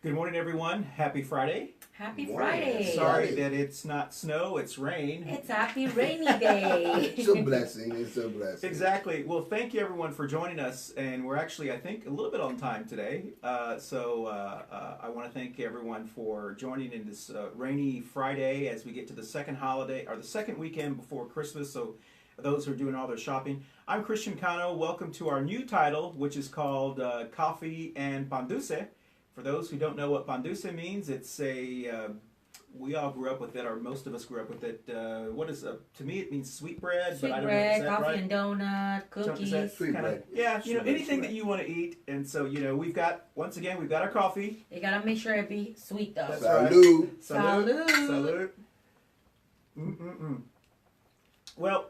Good morning, everyone. Happy Friday. Happy Morning. Friday. Sorry that it's not snow, it's rain. It's happy rainy day. It's a blessing. It's a blessing. Exactly. Well, thank you, everyone, for joining us. And we're actually, I think, a little bit on time today. I want to thank everyone for joining in this rainy Friday as we get to the second holiday, or the second weekend before Christmas. So, those who are doing all their shopping. I'm Christian Cano. Welcome to our new title, which is called Coffee and Pan Dulce. For those who don't know what pan dulce means, it's we all grew up with it, or most of us grew up with it. To me, it means sweet bread, Sweet but I don't bread, know, is that coffee right? and donut, cookies. Is that Sweet kinda- bread. Yeah, Sweet bread, anything sweet that you want to eat. And so, we've got our coffee. You gotta make sure it be sweet though. That's Salud. Salud. Salud. Salud. Mm-mm-mm. Well,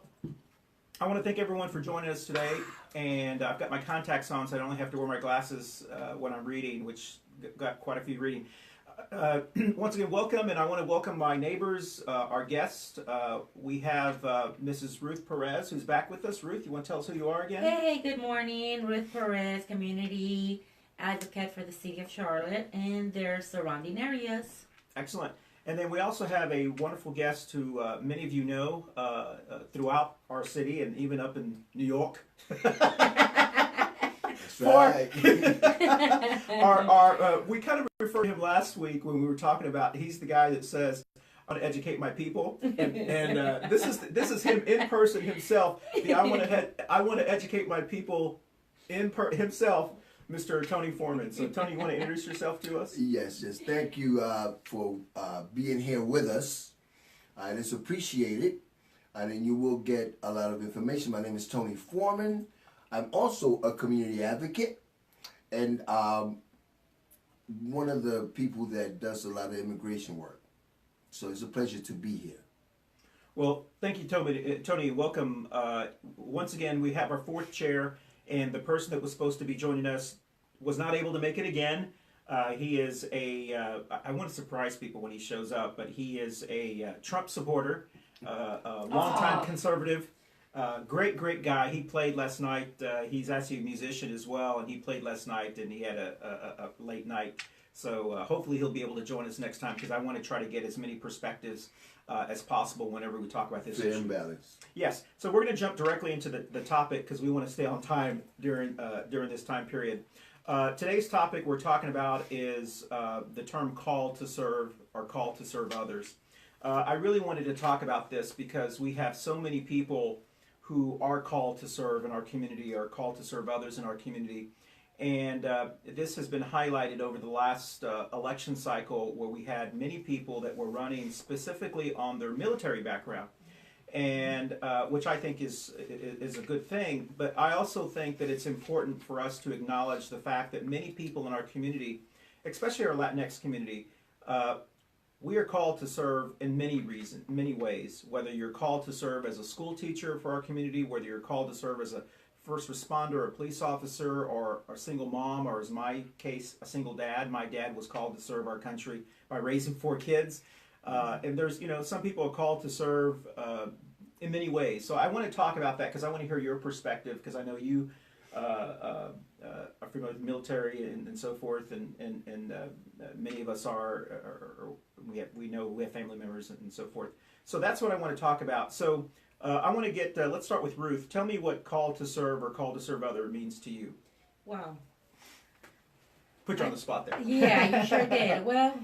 I want to thank everyone for joining us today. And I've got my contacts on, so I don't only have to wear my glasses when I'm reading, which got quite a few reading. Once again, welcome, and I want to welcome my neighbors, our guests. We have Mrs. Ruth Perez, who's back with us. Ruth, you want to tell us who you are again? Hey, good morning. Ruth Perez, community advocate for the city of Charlotte and their surrounding areas. Excellent. And then we also have a wonderful guest who many of you know throughout our city and even up in New York. That's right. We kind of referred to him last week when we were talking about he's the guy that says, I want to educate my people, and this is him in person himself. I want to educate my people himself, Mr. Tony Foreman. So Tony, you want to introduce yourself to us? Yes. Thank you for being here with us. It's appreciated. And you will get a lot of information. My name is Tony Foreman. I'm also a community advocate. And one of the people that does a lot of immigration work. So it's a pleasure to be here. Well, thank you, Tony. Tony, welcome. Once again, we have our fourth chair, and the person that was supposed to be joining us was not able to make it again. He is I want to surprise people when he shows up, but he is a Trump supporter, a longtime conservative, great guy. He played last night. He's actually a musician as well, and he played last night, and he had a late night. So hopefully he'll be able to join us next time, because I want to try to get as many perspectives as possible whenever we talk about this Fair issue. and balanced. Yes. So we're going to jump directly into the topic, because we want to stay on time during this time period. Today's topic we're talking about is the term call to serve, or call to serve others. I really wanted to talk about this because we have so many people who are called to serve in our community, or called to serve others in our community. And this has been highlighted over the last election cycle, where we had many people that were running specifically on their military background, and which I think is a good thing. But I also think that it's important for us to acknowledge the fact that many people in our community, especially our Latinx community, we are called to serve in many ways. Whether you're called to serve as a school teacher for our community, whether you're called to serve as a first responder, a police officer, or a single mom, or as my case, a single dad. My dad was called to serve our country by raising 4 kids. And there's, some people are called to serve in many ways. So I want to talk about that, because I want to hear your perspective, because I know you are familiar with the military and so forth, and many of us we know we have family members and so forth. So that's what I want to talk about. So I want to get, let's start with Ruth. Tell me what call to serve or call to serve other means to you. Wow. Put you on the spot there. Yeah, you sure did. Well,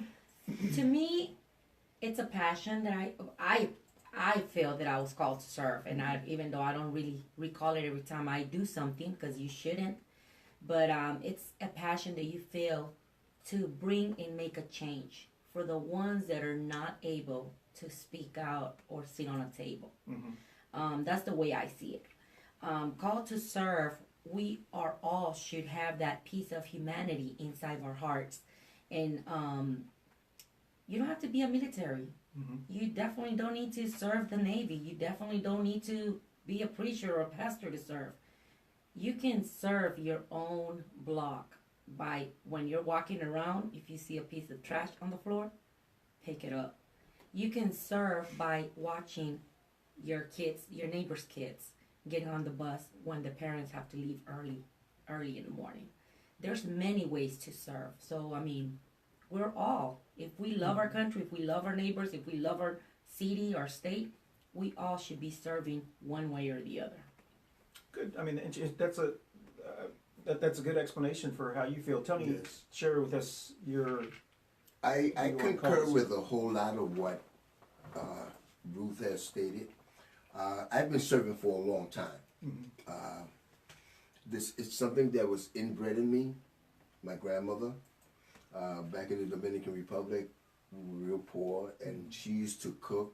to me, it's a passion that I feel that I was called to serve, and even though I don't really recall it every time I do something, because you shouldn't, but it's a passion that you feel to bring and make a change for the ones that are not able to speak out or sit on a table. Mm-hmm. That's the way I see it. Called to serve, we are all should have that piece of humanity inside our hearts, and you don't have to be a military. Mm-hmm. You definitely don't need to serve the Navy. You definitely don't need to be a preacher or a pastor to serve. You can serve your own block by, when you're walking around, if you see a piece of trash on the floor, pick it up. You can serve by watching your kids, your neighbor's kids, getting on the bus when the parents have to leave early in the morning. There's many ways to serve. So, I mean, we're all, if we love our country, if we love our neighbors, if we love our city, our state, we all should be serving one way or the other. Good. I mean, that's a that's a good explanation for how you feel. Tony, Yes. share with us your. I You want concur calls? with a whole lot of what Ruth has stated. I've been serving for a long time. This is something that was inbred in me. My grandmother, back in the Dominican Republic, we were real poor, and she used to cook,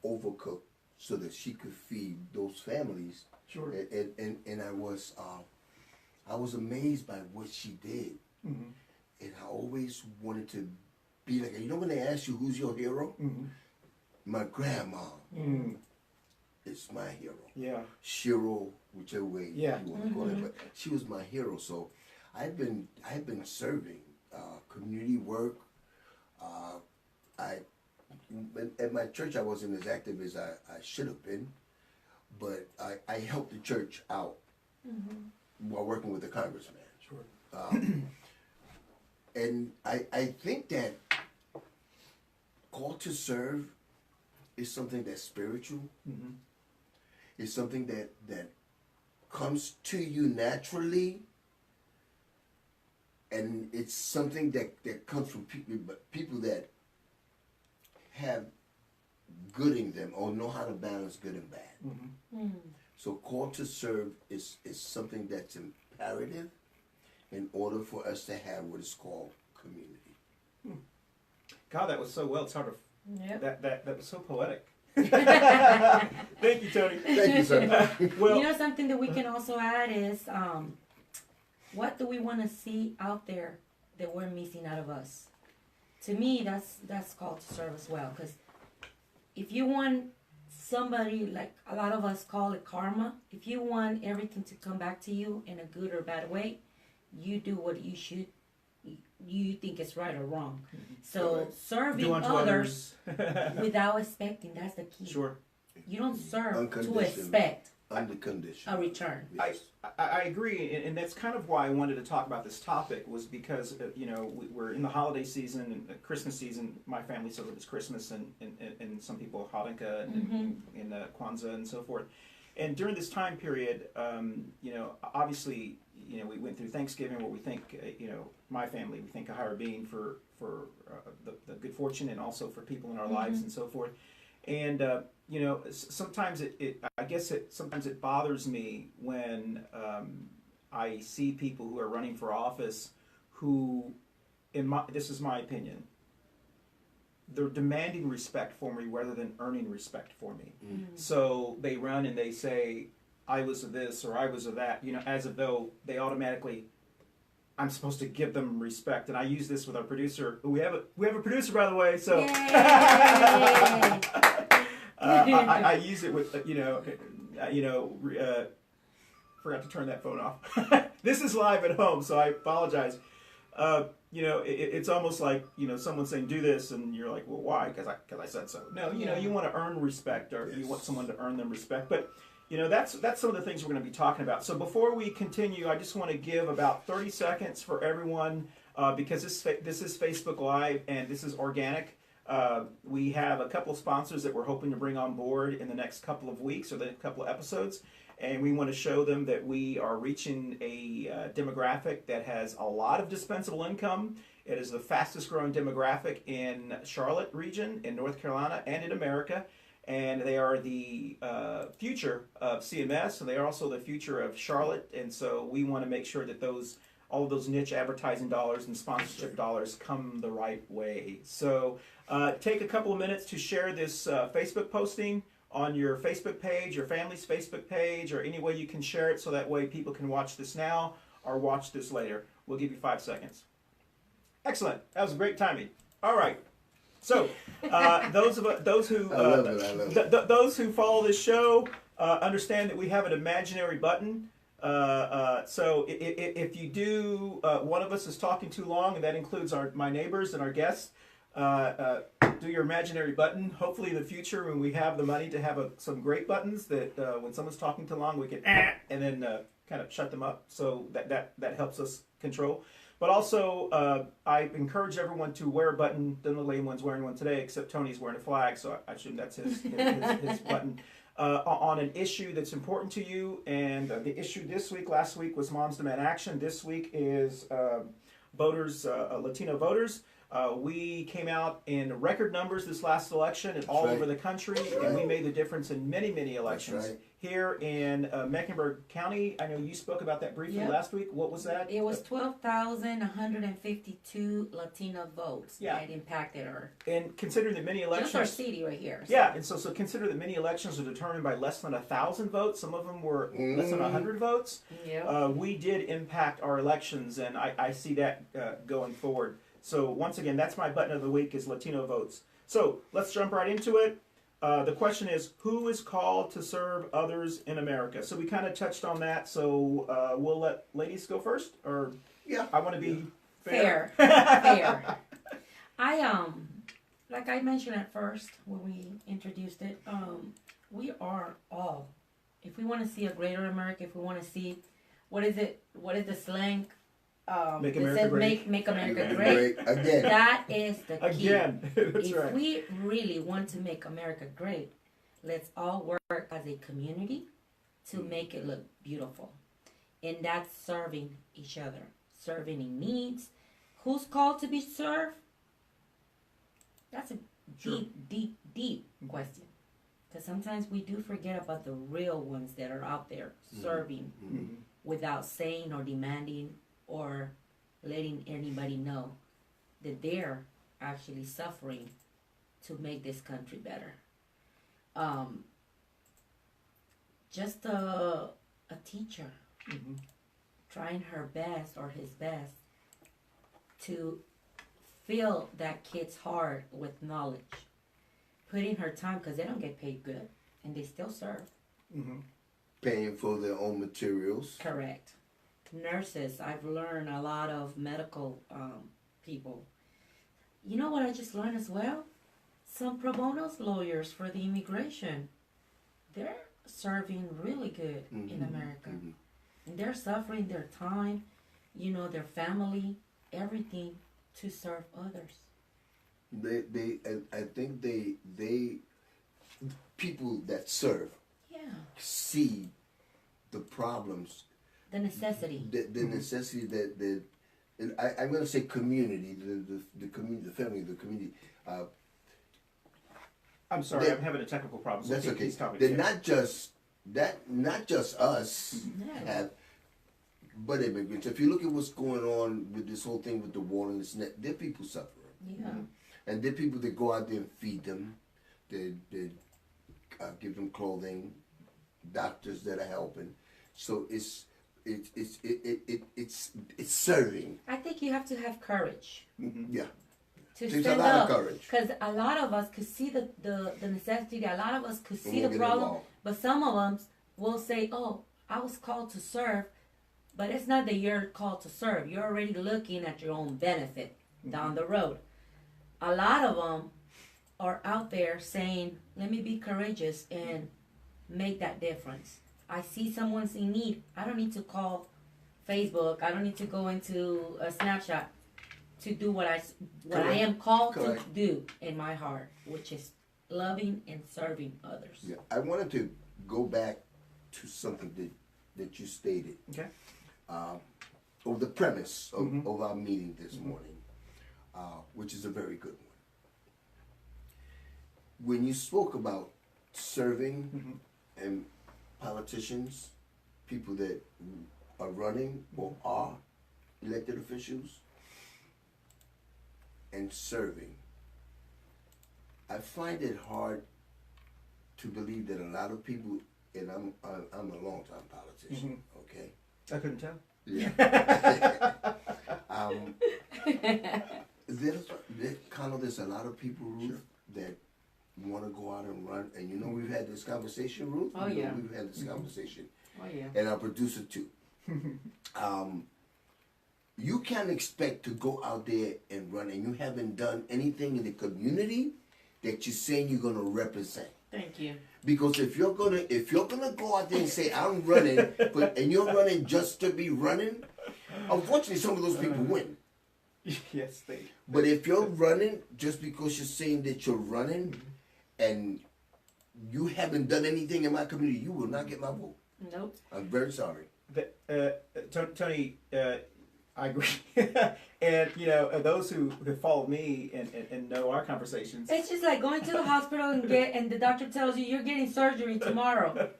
overcook, so that she could feed those families. Sure. And I was amazed by what she did, Mm-hmm. and I always wanted to be like her. You know when they ask you who's your hero? Mm-hmm. My grandma Mm. is my hero. Yeah. Shiro, whichever way Yeah. you want to call it, but she was my hero. So I've been serving community work. At my church I wasn't as active as I should have been, but I helped the church out while working with the congressman. Sure. And I think that call to serve is something that's spiritual. Mm-hmm. It's something that comes to you naturally, and it's something that comes from people that have good in them or know how to balance good and bad. Mm-hmm. So call to serve is something that's imperative in order for us to have what is called community. God, that was so well. It's hard to. Yep. That was so poetic. Thank you, Tony. Thank you, sir. Well, You know, something that we can also add is, what do we want to see out there that we're missing out of us? To me, that's called to serve as well. Because if you want somebody, like a lot of us call it karma, if you want everything to come back to you in a good or bad way, you do what you think is right or wrong. So Right. serving do unto others others. without expecting, that's the key. Sure. You don't serve to Unconditional. expect Under condition. a return. Yes. I agree, and that's kind of why I wanted to talk about this topic, was because we're in the holiday season and Christmas season. My family celebrates Christmas, and some people Hanukkah and Kwanzaa and so forth. And during this time period, obviously, we went through Thanksgiving, where we thank, my family, we thank a higher being for the good fortune, and also for people in our lives and so forth. And sometimes sometimes it bothers me when I see people who are running for office who, this is my opinion, they're demanding respect for me rather than earning respect for me. So they run and they say, I was of this or I was of that, as if though they automatically, I'm supposed to give them respect. And I use this with our producer. We have a producer, by the way. So I use it with forgot to turn that phone off. This is live at home, so I apologize. It's almost like someone saying do this, and you're like, well, why? Because I said so. No, you want to earn respect, or you want someone to earn them respect. But that's some of the things we're going to be talking about. So before we continue, I just want to give about 30 seconds for everyone, because this is Facebook Live and this is organic. We have a couple of sponsors that we're hoping to bring on board in the next couple of weeks or the couple of episodes. And we want to show them that we are reaching a demographic that has a lot of dispensable income. It is the fastest growing demographic in Charlotte region, in North Carolina, and in America. And they are the future of CMS, and they are also the future of Charlotte. And so we want to make sure that all of those niche advertising dollars and sponsorship dollars come the right way. So take a couple of minutes to share this Facebook posting on your Facebook page, your family's Facebook page, or any way you can share it, so that way people can watch this now or watch this later. We'll give you 5 seconds. Excellent. That was great timing. All right. So those who I love it. those who follow this show understand that we have an imaginary button. So if you do, one of us is talking too long, and that includes my neighbors and our guests, do your imaginary button. Hopefully in the future, when we have the money to have some great buttons, that when someone's talking too long, we can and then kind of shut them up. So that helps us control. But also, I encourage everyone to wear a button. Doesn't look like anyone's wearing one today, except Tony's wearing a flag, so I assume that's his button. On an issue that's important to you. And the issue last week was Moms Demand Action. This week is Latino voters. We came out in record numbers this last election and all over the country, and we made the difference in many, many elections. Here in Mecklenburg County, I know you spoke about that briefly last week. What was that? It was 12,152 Latino votes that impacted her. And considering that many elections... Just our city right here. So. Yeah, and so consider that many elections are determined by less than 1,000 votes. Some of them were less than 100 votes. Yeah. We did impact our elections, and I see that going forward. So once again, that's my button of the week is Latino votes. So let's jump right into it. The question is, who is called to serve others in America? So we kind of touched on that. So we'll let ladies go first, or I want to be fair. Fair. Like I mentioned at first when we introduced it, we are all. If we want to see a greater America, if we want to see, what is the slang? Make America great. Make America great. Again. That is the key. Again. That's if right. we really want to make America great, let's all work as a community to make it look beautiful. And that's serving each other, serving in needs. Who's called to be served? That's a deep question. Because sometimes we do forget about the real ones that are out there serving without saying or demanding or letting anybody know that they're actually suffering to make this country better. Just a teacher trying her best or his best to fill that kid's heart with knowledge, putting her time, because they don't get paid good and they still serve. Paying for their own materials. Correct. Nurses, I've learned a lot of medical people. You know what I just learned as well? Some pro bono lawyers for the immigration. They're serving really good in America. And they're suffering their time, their family, everything to serve others. I think they people that serve see the problems, the necessity, the necessity that I'm going to say community, the community, the family, the community. I'm sorry, I'm having a technical problem. So that's okay. They're not just us have, but immigrants. If you look at what's going on with this whole thing with the war and this net, there are people suffering. Yeah. And there are people that go out there and feed them, they give them clothing, doctors that are helping. So it's serving. I think you have to have courage. Yeah. To Takes stand a lot up, of courage. because a lot of us could see the necessity. A lot of us could see the problem, but some of them will say, "Oh, I was called to serve," but it's not that you're called to serve. You're already looking at your own benefit down the road. A lot of them are out there saying, "Let me be courageous and make that difference." I see someone's in need. I don't need to call Facebook. I don't need to go into a Snapchat to do what I am called to do in my heart, which is loving and serving others. Yeah, I wanted to go back to something that you stated. Okay. Or the premise of our meeting this morning, which is a very good one. When you spoke about serving and politicians, people that are running or are elected officials, and serving, I find it hard to believe that a lot of people, and I'm a long-time politician, okay? I couldn't tell. Yeah. There's a lot of people, Ruth, that want to go out and run, and we've had this conversation, Ruth. Oh, yeah. We've had this conversation. Oh, yeah. And our producer too. You can't expect to go out there and run, and you haven't done anything in the community that you're saying you're gonna represent. Thank you. Because if you're gonna go out there and say I'm running, and you're running just to be running, Unfortunately, some of those people win. Yes, they. But if you're running just because you're saying that you're running and you haven't done anything in my community, you will not get my vote. Nope. I'm very sorry. Tony, I agree. And those who have followed me and know our conversations. It's just like going to the hospital and the doctor tells you you're getting surgery tomorrow,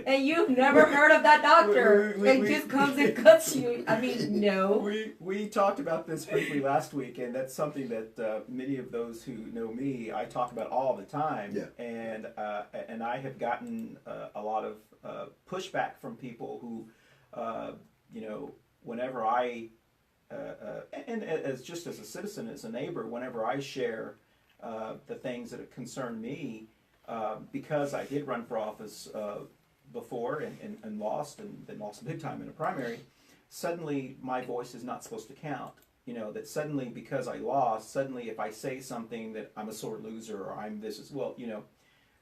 and you've never heard of that doctor, and just comes and cuts you. I mean, no. We talked about this briefly last week, and that's something that many of those who know me, I talk about all the time. Yeah. And I have gotten a lot of pushback from people who, whenever I and as just as a citizen, as a neighbor, whenever I share the things that concern me, because I did run for office before and lost, and then lost big time in a primary, suddenly my voice is not supposed to count. That suddenly, because I lost, suddenly if I say something that I'm a sore loser or I'm this as well,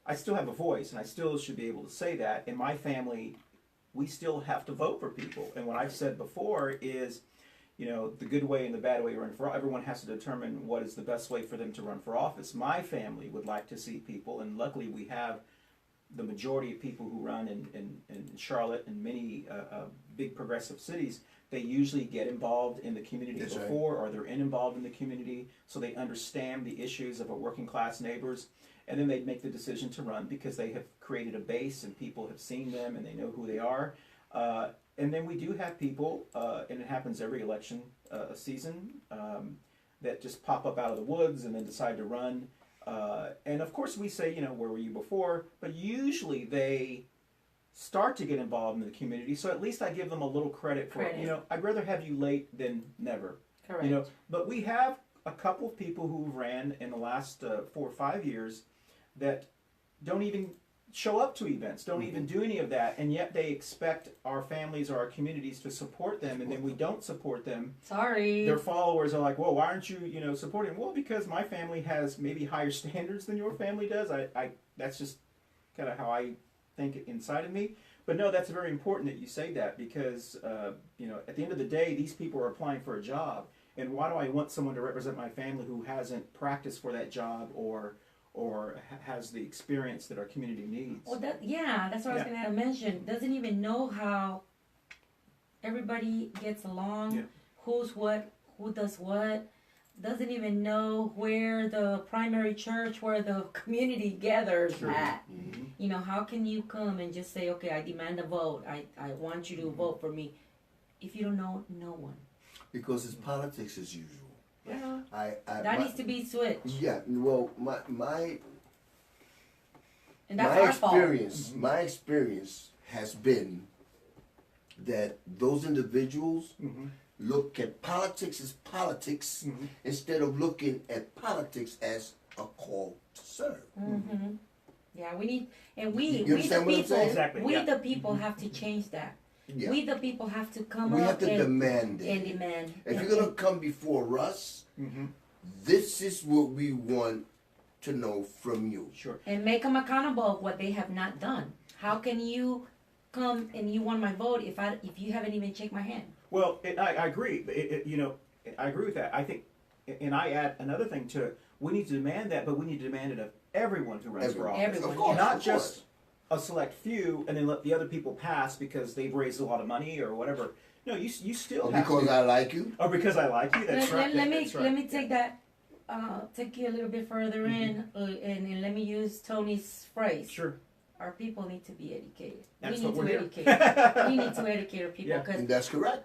I still have a voice and I still should be able to say that. In my family, we still have to vote for people. And what I've said before is, the good way and the bad way to run for, everyone has to determine what is the best way for them to run for office. My family would like to see people, and luckily we have the majority of people who run in Charlotte and many big progressive cities. They usually get involved in the community That's before, or they're involved in the community, so they understand the issues of our working class neighbors. And then they make the decision to run because they have created a base and people have seen them and they know who they are. And then we do have people, and it happens every election season, that just pop up out of the woods and then decide to run. And of course we say, where were you before? But usually they start to get involved in the community, so at least I give them a little credit for it. I'd rather have you late than never. Correct. But we have a couple of people who ran in the last 4 or 5 years that don't even show up to events, don't even do any of that, and yet they expect our families or our communities to support them, and then we don't support them. Sorry. Their followers are like, well, why aren't you, supporting? Well, because my family has maybe higher standards than your family does. I that's just kind of how I think it inside of me. But no, that's very important that you say that, because at the end of the day, these people are applying for a job, and why do I want someone to represent my family who hasn't practiced for that job or has the experience that our community needs? Well, that's what I was going to mention. Doesn't even know how everybody gets along, who's what, who does what. Doesn't even know where the primary church, where the community gathers at. How can you come and just say, okay, I demand a vote. I want you to vote for me, if you don't know no one. Because it's politics as usual. Yeah. That needs to be switched. Yeah. Well, my And that's my our fault. experience, my experience has been that those individuals look at politics as politics instead of looking at politics as a call to serve. Yeah, we need, and we You the understand what I'm people, saying? Exactly, we yeah. the people have to change that. Yeah. We the people have to come We up have to and demand it. and demand. If you're gonna come before us, this is what we want to know from you. Sure. And make them accountable of what they have not done. How can you come and you want my vote if you haven't even shake my hand? Well, I agree. I agree with that. I think, and I add another thing to it. We need to demand that, but we need to demand it of everyone who runs for office. Everyone, Of course, Not of just course. a select few and then let the other people pass because they've raised a lot of money or whatever. No, you still Or have because to. I like you. Or because I like you. That's right. Let me That's right. let me take that. Take you a little bit further in, and let me use Tony's phrase. Sure. Our people need to be educated. That's we what need we're to here. educate. We need to educate our people Yeah. because And that's correct.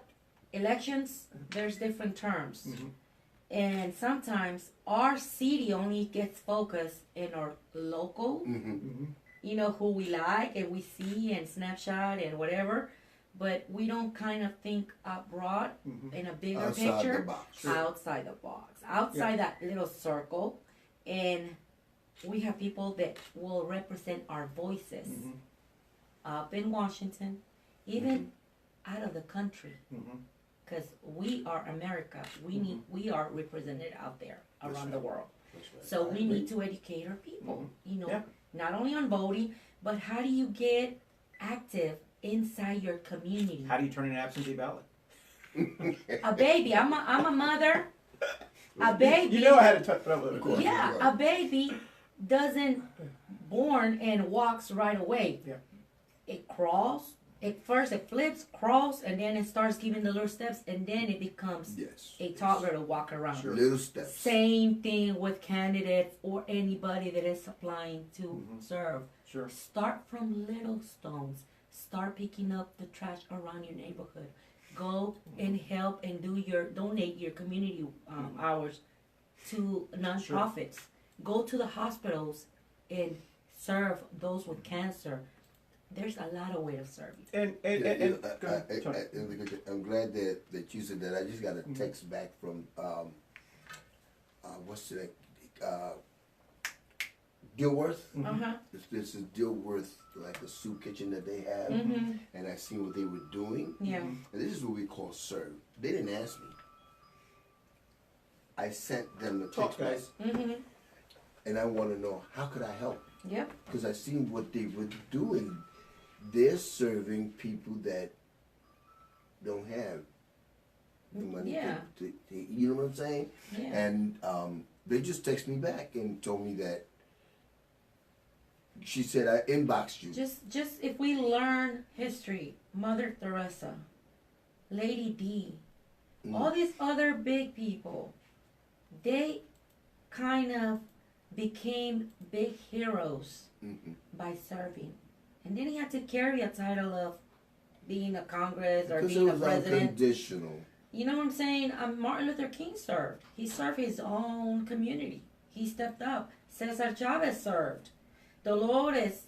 elections, there's different terms. And sometimes our city only gets focused in our local, who we like and we see and snapshot and whatever, but we don't kind of think abroad in a bigger Outside picture, the box. outside the box, outside that little circle. And we have people that will represent our voices up in Washington, even out of the country. Because we are America. We are represented out there around the world. That's right. So I we agree. need to educate our people, Yeah. not only on voting, but how do you get active inside your community? How do you turn in an absentee ballot? A baby. I'm a mother. A baby. You know I had to touch it up with Of course. it. Yeah, a baby doesn't born and walks right away. Yeah. It crawls. First it flips, crawls, and then it starts giving the little steps, and then it becomes Yes. a toddler to walk around. Sure. Little steps. Same thing with candidates or anybody that is applying to Mhm. serve. Sure. Start from little stones. Start picking up the trash around your neighborhood. Go and help and donate your community hours to nonprofits. Go to the hospitals and serve those with cancer. There's a lot of ways to serve you. And go ahead, Tony. I'm glad that you said that. I just got a text back from what's that? Dilworth. Uh-huh. This is Dilworth, like a soup kitchen that they have, Mm-hmm. and I seen what they were doing. Yeah. And this is what we call serve. They didn't ask me. I sent them the Talk, text back, guys. Mm-hmm. and I want to know how could I help, Yep. because I seen what they were doing. They're serving people that don't have the money. Yeah. You know what I'm saying? Yeah. And they just texted me back and told me that she said I inboxed you. Just if we learn history, Mother Teresa, Lady D, all these other big people, they kind of became big heroes Mhm. by serving. And then he had to carry a title of being a Congress or Because it being a was president. unconditional. You know what I'm saying? Martin Luther King served. He served his own community. He stepped up. Cesar Chavez served. Dolores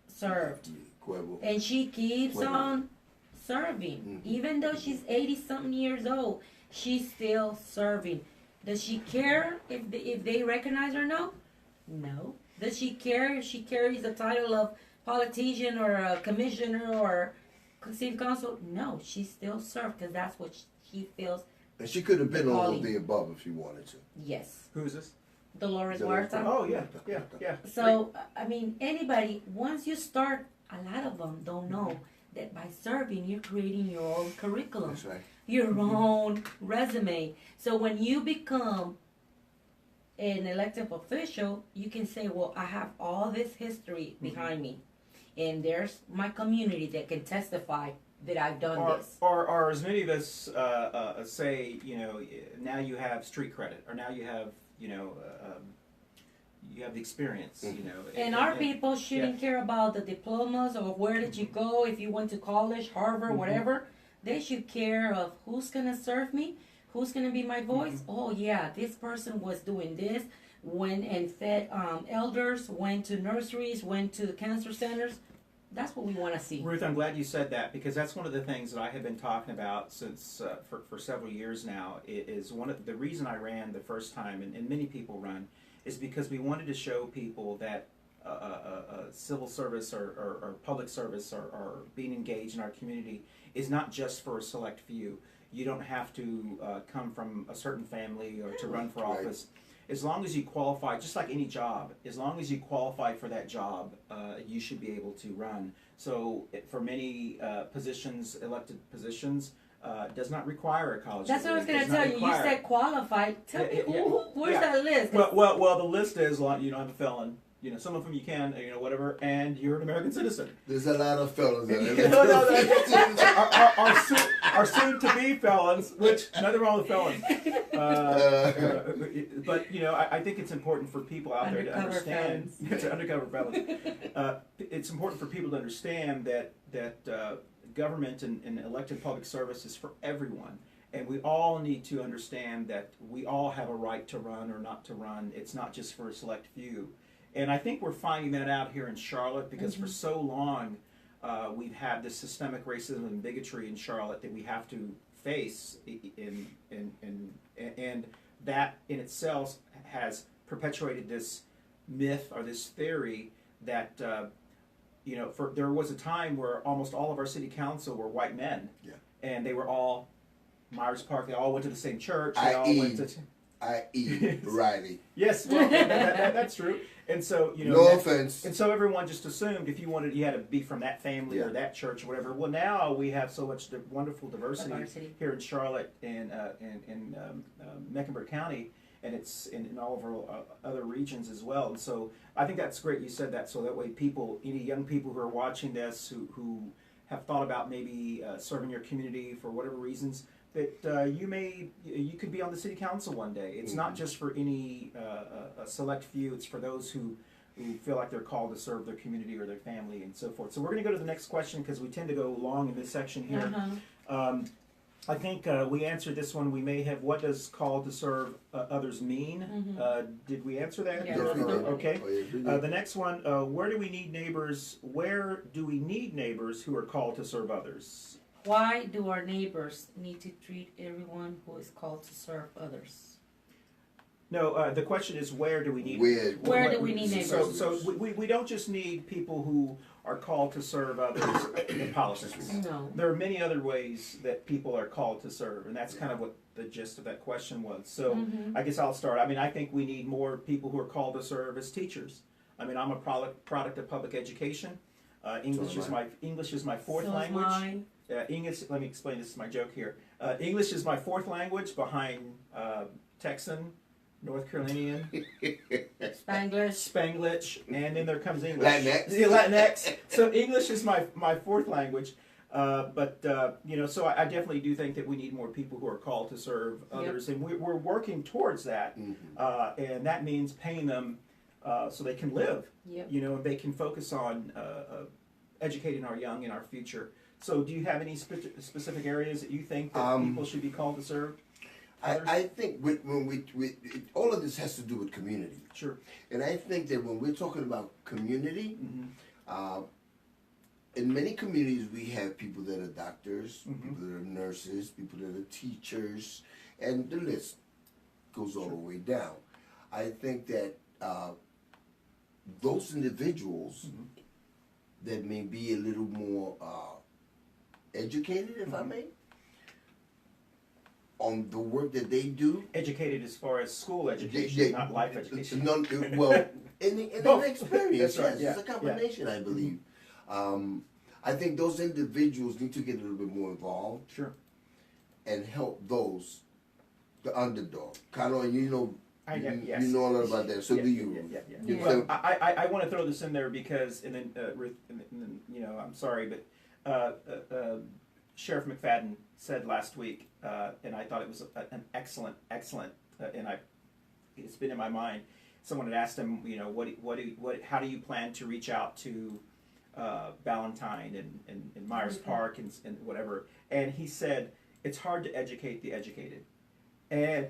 served. Cuervo. And she keeps Well, on serving. Mhm. Even though she's 80 something years old, she's still serving. Does she care if they recognize her? No. Does she care if she carries the title of politician or a commissioner or city council? No, she still serves because that's what she feels. And she could have been all Calling. of the above if she wanted to. Yes. Who is this? Dolores Dolores Huerta. Oh yeah, yeah, yeah. So, I mean, anybody, once you start, a lot of them don't know that by serving, you're creating your own curriculum, That's right. your own resume. So when you become an elected official, you can say, well, I have all this history behind me. And there's my community that can testify that I've done this. Or as many of us say, you know, now you have street credit, or now you have, you know, you have the experience, you know. And our people shouldn't care about the diplomas or where did you go, if you went to college, Harvard, whatever. They should care of who's gonna serve me, who's gonna be my voice. Oh yeah, this person was doing this, went and fed elders, went to nurseries, went to the cancer centers. That's what we want to see. Ruth, I'm glad you said that, because that's one of the things that I have been talking about since for several years now. Is one of the reason I ran the first time, and many people run, is because we wanted to show people that civil service or public service or being engaged in our community is not just for a select few. You don't have to come from a certain family or to run for Right. office. As long as you qualify, just like any job, as long as you qualify for that job, you should be able to run. So for many positions, elected positions, does not require a college That's what I was degree. going Does to not tell you. You require- said qualified. Tell me, where's Yeah. that list? Well, the list is you don't have a felon. You know, some of them you can, you know, whatever, and you're an American citizen. There's a lot of fellas out there. Our soon-to-be felons, which nothing wrong with felons. But you know, I think it's important for people out there to Undercover understand. felons. It's undercover felons. It's important for people to understand that government and elected public service is for everyone. And we all need to understand that we all have a right to run or not to run. It's not just for a select few. And I think we're finding that out here in Charlotte, because for so long we've had this systemic racism and bigotry in Charlotte that we have to face, and that in itself has perpetuated this myth or this theory that you know, there was a time where almost all of our city council were white men, Yeah. and they were all Myers Park. They all went to the same church. They all I.e. went to i.e. Riley. Yes, well, that's true. And so, you know, No that- offense. and so everyone just assumed if you wanted, you had to be from that family or Yeah. that church or whatever. Well, now we have so much wonderful diversity Diversity. here in Charlotte and in Mecklenburg County, and it's in all of our other regions as well. And so I think that's great you said that, so that way people, any young people who are watching this who have thought about maybe serving your community for whatever reasons, that you could be on the city council one day. It's not just for any a select few. It's for those who feel like they're called to serve their community or their family and so forth. So we're going to go to the next question because we tend to go long in this section here. I think we answered this one. We may have, what does call to serve others mean? Did we answer that? Yeah. Yes, we did. Okay. Oh, yes, we did. The next one, where do we need neighbors? Where do we need neighbors who are called to serve others? Why do our neighbors need to treat everyone who is called to serve others? No, the question is where do we need Where do we need neighbors? So we don't just need people who are called to serve others in politics. No. There are many other ways that people are called to serve, and that's kind of what the gist of that question was. So I guess I'll start. I mean, I think we need more people who are called to serve as teachers. I mean, I'm a product of public education. English is my fourth So is language. mine. English. Let me explain. This is my joke here. English is my fourth language behind Texan, North Carolinian, Spanglish. Spanglish, and then there comes English. Latinx. Yeah, Latinx. So English is my fourth language. But you know, so I definitely do think that we need more people who are called to serve others, and we're working towards that. And that means paying them so they can live. Yep. You know, they can focus on educating our young in our future. So, do you have any specific areas that you think that people should be called to serve? I think when we all of this has to do with community. Sure. And I think that when we're talking about community, in many communities we have people that are doctors, people that are nurses, people that are teachers, and the list goes all the way down. I think that those individuals that may be a little more educated, if I may, on the work that they do. Educated as far as school education, not life education. Well, in the Both. experience, That's right, yes, yeah, it's a combination, I believe. I think those individuals need to get a little bit more involved Sure. and help those, the underdog. Carlo, you know, Yes. you know a lot about that. So Yeah, do you. Yeah. Yeah. Well, I want to throw this in there because, and then Ruth, and then, you know, I'm sorry, but Sheriff McFadden said last week, and I thought it was an excellent, and it's been in my mind. Someone had asked him, you know, how do you plan to reach out to Ballantyne and Myers Park and whatever? And he said, it's hard to educate the educated. And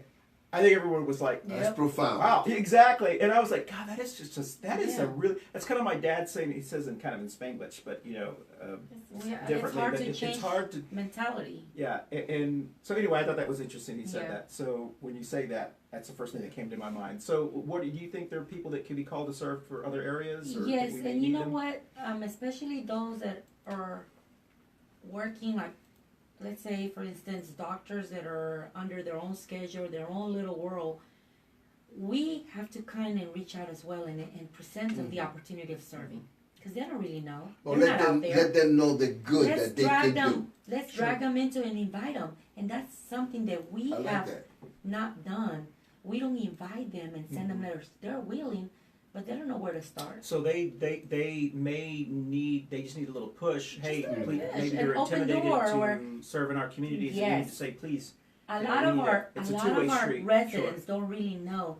I think everyone was like, That's profound. wow, exactly. And I was like, God, that is that is Yeah. a really, that's kind of my dad saying, he says in kind of in Spanglish, but you know, It's differently. hard But to it's change hard to, mentality. yeah. And so anyway, I thought that was interesting. He said Yeah. that. So when you say that, that's the first thing that came to my mind. So what do you think there are people that can be called to serve for other areas? Or Yes, do we may and you need know them? what? Especially those that are working, like, let's say, for instance, doctors that are under their own schedule, their own little world. We have to kind of reach out as well and present them the opportunity of serving, because they don't really know. Well, They're let not them out there. let them know the good Let's that they drag can them. do. Let's Sure. drag them into and invite them, and that's something that we I like have that. not done. We don't invite them and send them letters. They're willing, but they don't know where to start. So they may need, they just need a little push. Hey, a little please, push, maybe an you're open intimidated door, to or- serve in our communities. And you need Yes. to say, please. A Yeah, lot we of need our it's a a lot two-way of our street. residents don't really know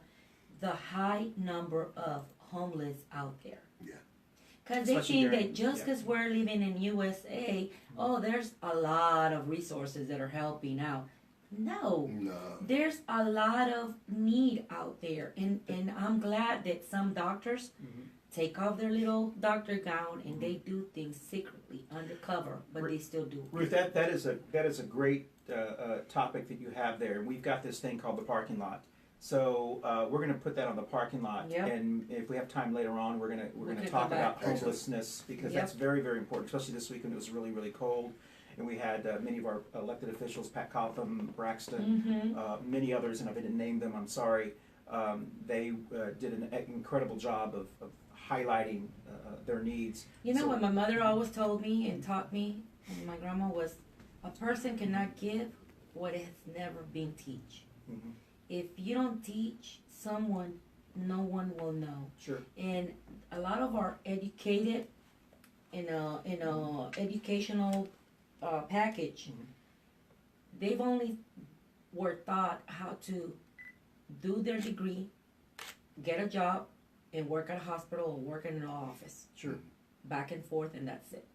the high number of homeless out there. Yeah. Because they Especially think during- that just yeah. because we're living in USA, oh, there's a lot of resources that are helping out. No, No. there's a lot of need out there, and I'm glad that some doctors take off their little doctor gown and they do things secretly undercover, but they still do. Ruth, that is a great topic that you have there. We've got this thing called the parking lot. So we're going to put that on the parking lot, Yep. and if we have time later on, we're going to can talk come back. about homelessness because Yep. that's very, very important, especially this week when it was really, really cold. and we had many of our elected officials, Pat Cotham, Braxton, many others, and I didn't name them, I'm sorry. They did an incredible job of highlighting their needs. You know So- what my mother always told me and taught me, and my grandma was, a person cannot give what has never been teach. Mhm. If you don't teach someone, no one will know. Sure. And a lot of our educated in a educational package, Mhm. they've only were taught how to do their degree, get a job, and work at a hospital or work in an office, Sure. back and forth, and that's it.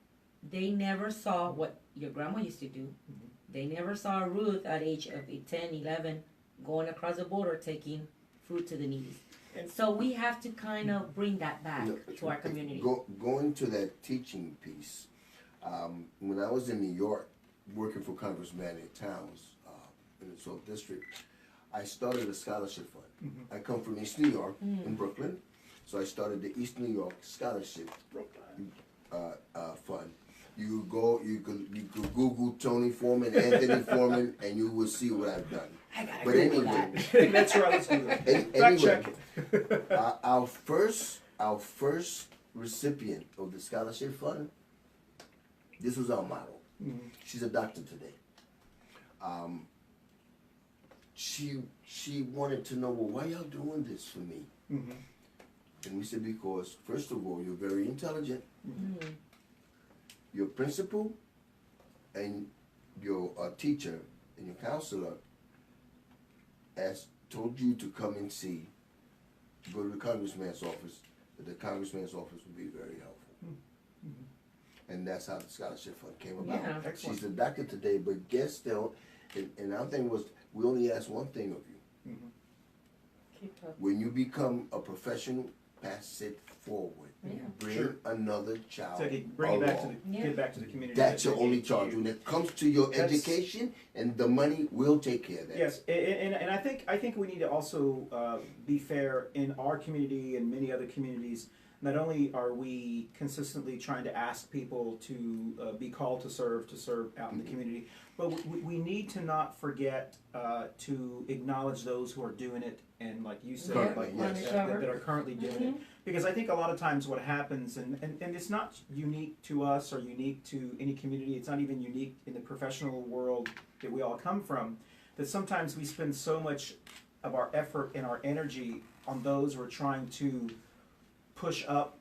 They never saw what your grandma used to do. Mhm. They never saw Ruth at age of 10, 11, going across the border taking food to the needy. And- So we have to kind of bring that back No, to our community. Going to that teaching piece, when I was in New York, working for Congressman Towns in the 12th District, I started a scholarship fund. Mhm. I come from East New York, in Brooklyn, so I started the East New York Scholarship Fund. You could Google Tony Foreman, Anthony Foreman, and you will see what I've done. I gotta But Google anyway, that. That's right. Let's do that. Fact anyway, check it. our first recipient of the scholarship fund, this was our model. Mhm. She's a doctor today. She wanted to know, well, why y'all doing this for me? Mhm. And we said, because first of all, you're very intelligent. Mm. Your principal and your teacher and your counselor told you to come and see, to go to the congressman's office, that the congressman's office would be very helpful. Mm-hmm. And that's how the scholarship fund came about. Yeah. Excellent. She's a doctor today, but guess still, and our thing was, we only ask one thing of you. Mhm. Keep up. When you become a professional, pass it forward. Yeah. Bring Sure. another child So you bring it back to along. the Yeah. get back to the community. That's that your they only gave to charge. you. When it comes to your That's- education, and the money will take care of that. Yes, and I think we need to also be fair in our community and many other communities. Not only are we consistently trying to ask people to be called to serve out in the community, but we need to not forget to acknowledge those who are doing it, and like you said, Currently, like yes. that are currently doing it. Because I think a lot of times what happens, and it's not unique to us or unique to any community, it's not even unique in the professional world that we all come from, that sometimes we spend so much of our effort and our energy on those who are trying to push up,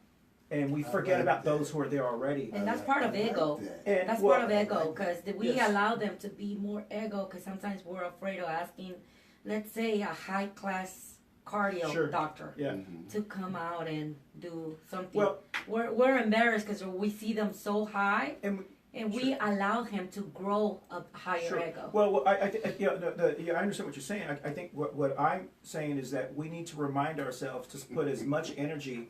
and we I forget like about that. those who are there already. And that's part of ego. that. And That's well, part of ego, because we Yes. allow them to be more ego, because sometimes we're afraid of asking, let's say, a high class cardio Sure. doctor Yeah. Mhm. to come out and do something. Well, We're embarrassed because we see them so high, and and we allow him to grow a higher Sure. ego. Well, I understand what you're saying. I think what I'm saying is that we need to remind ourselves to put as much energy,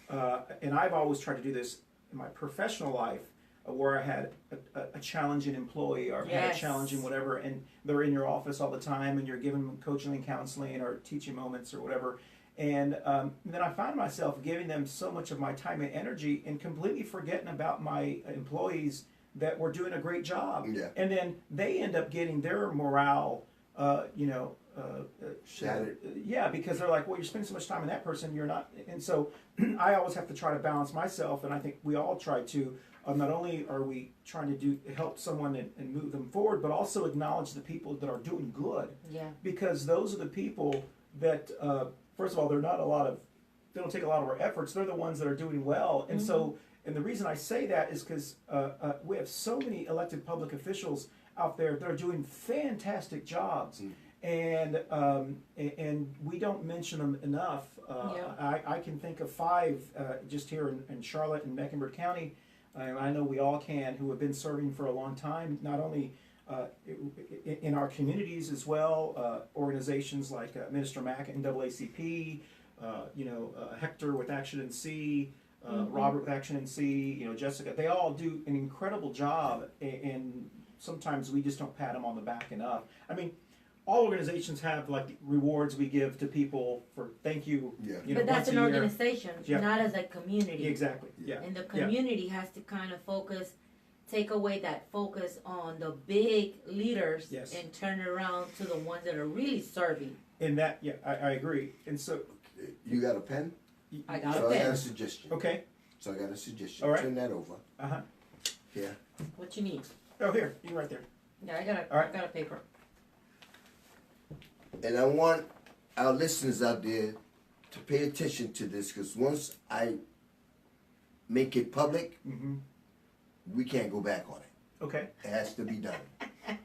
and I've always tried to do this in my professional life, where I had a challenging employee or had a Yes. challenging whatever, and they're in your office all the time, and you're giving them coaching and counseling or teaching moments or whatever. And then I found myself giving them so much of my time and energy and completely forgetting about my employees that were doing a great job. Yeah. And then they end up getting their morale, Shattered. yeah, because they're like, well, you're spending so much time on that person, you're not. And so I always have to try to balance myself, and I think we all try to. Not only are we trying to help someone and move them forward, but also acknowledge the people that are doing good, Yeah. because those are the people that, first of all, they don't take a lot of our efforts. They're the ones that are doing well, and so. And the reason I say that is because we have so many elected public officials out there that are doing fantastic jobs, and we don't mention them enough. I can think of 5 just here in Charlotte and Mecklenburg County, and I know we all can, who have been serving for a long time, not only in our communities as well, organizations like Minister Mack at NAACP, Hector with Action NC, Robert with Action NC, Jessica. They all do an incredible job, and sometimes we just don't pat them on the back enough. I mean, all organizations have like rewards we give to people for thank you. Yeah. But that's once a an year. organization, Yeah. not as a community. Exactly. Yeah. And the Yeah. community has to kind of focus take away that focus on the big leaders Yes. and turn it around to the ones that are really serving. In that, yeah, I agree. And so, You got a pen? I got So a I got a pen. suggestion. okay, So I got a suggestion. All right. Turn that over. uh-huh. Here. What you need? Oh, here, you right there. Yeah, I got a, All right. I got a paper. And I want our listeners out there to pay attention to this, because once I make it public, Mm-hmm. we can't go back on it. Okay. It has to be done.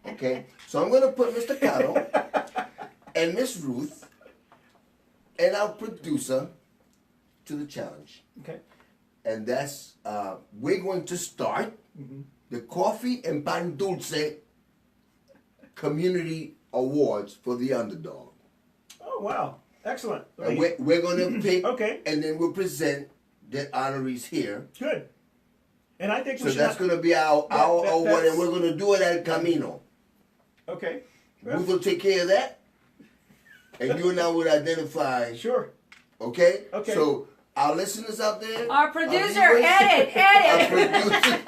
Okay? So I'm going to put Mr. Cotto and Miss Ruth and our producer to the challenge. Okay. And that's, we're going to start Mm-hmm. the Coffee and Pan Dulce Community Awards for the underdog. Oh, wow. Excellent. And we're going to pick, Okay, and then we'll present the honorees here. good. And I think So we should. that's going to be our award, and that's- we're going to do it at Camino. Okay. Well, Ruth will take care of that, and you and I will identify. sure. Okay. Okay. So our listeners out there, Our producer, viewers, edit, our edit. producer,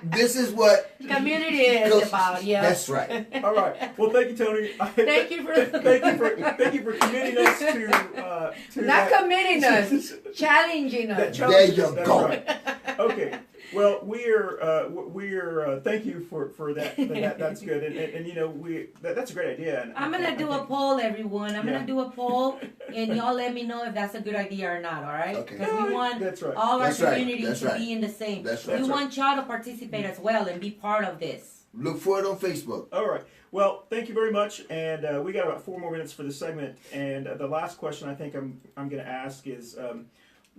this is what Community is about, yeah. That's right. All right. Well, thank you, Tony. Thank you for thank you for committing us to not that- committing us, challenging that us. challenge. There you That's go. right. Okay. Well, we're thank you for that. That's good. And you know that's a great idea. And I'm gonna do a poll, everyone. I'm Yeah. gonna do a poll, and y'all let me know if that's a good idea or not. All right? Okay. Because we want That's right. all our That's right. community That's to right. be in the same. That's We right. want y'all to participate as well and be part of this. Look for it on Facebook. All right. Well, thank you very much. And we got about 4 more minutes for the segment. And the last question I think I'm going to ask is,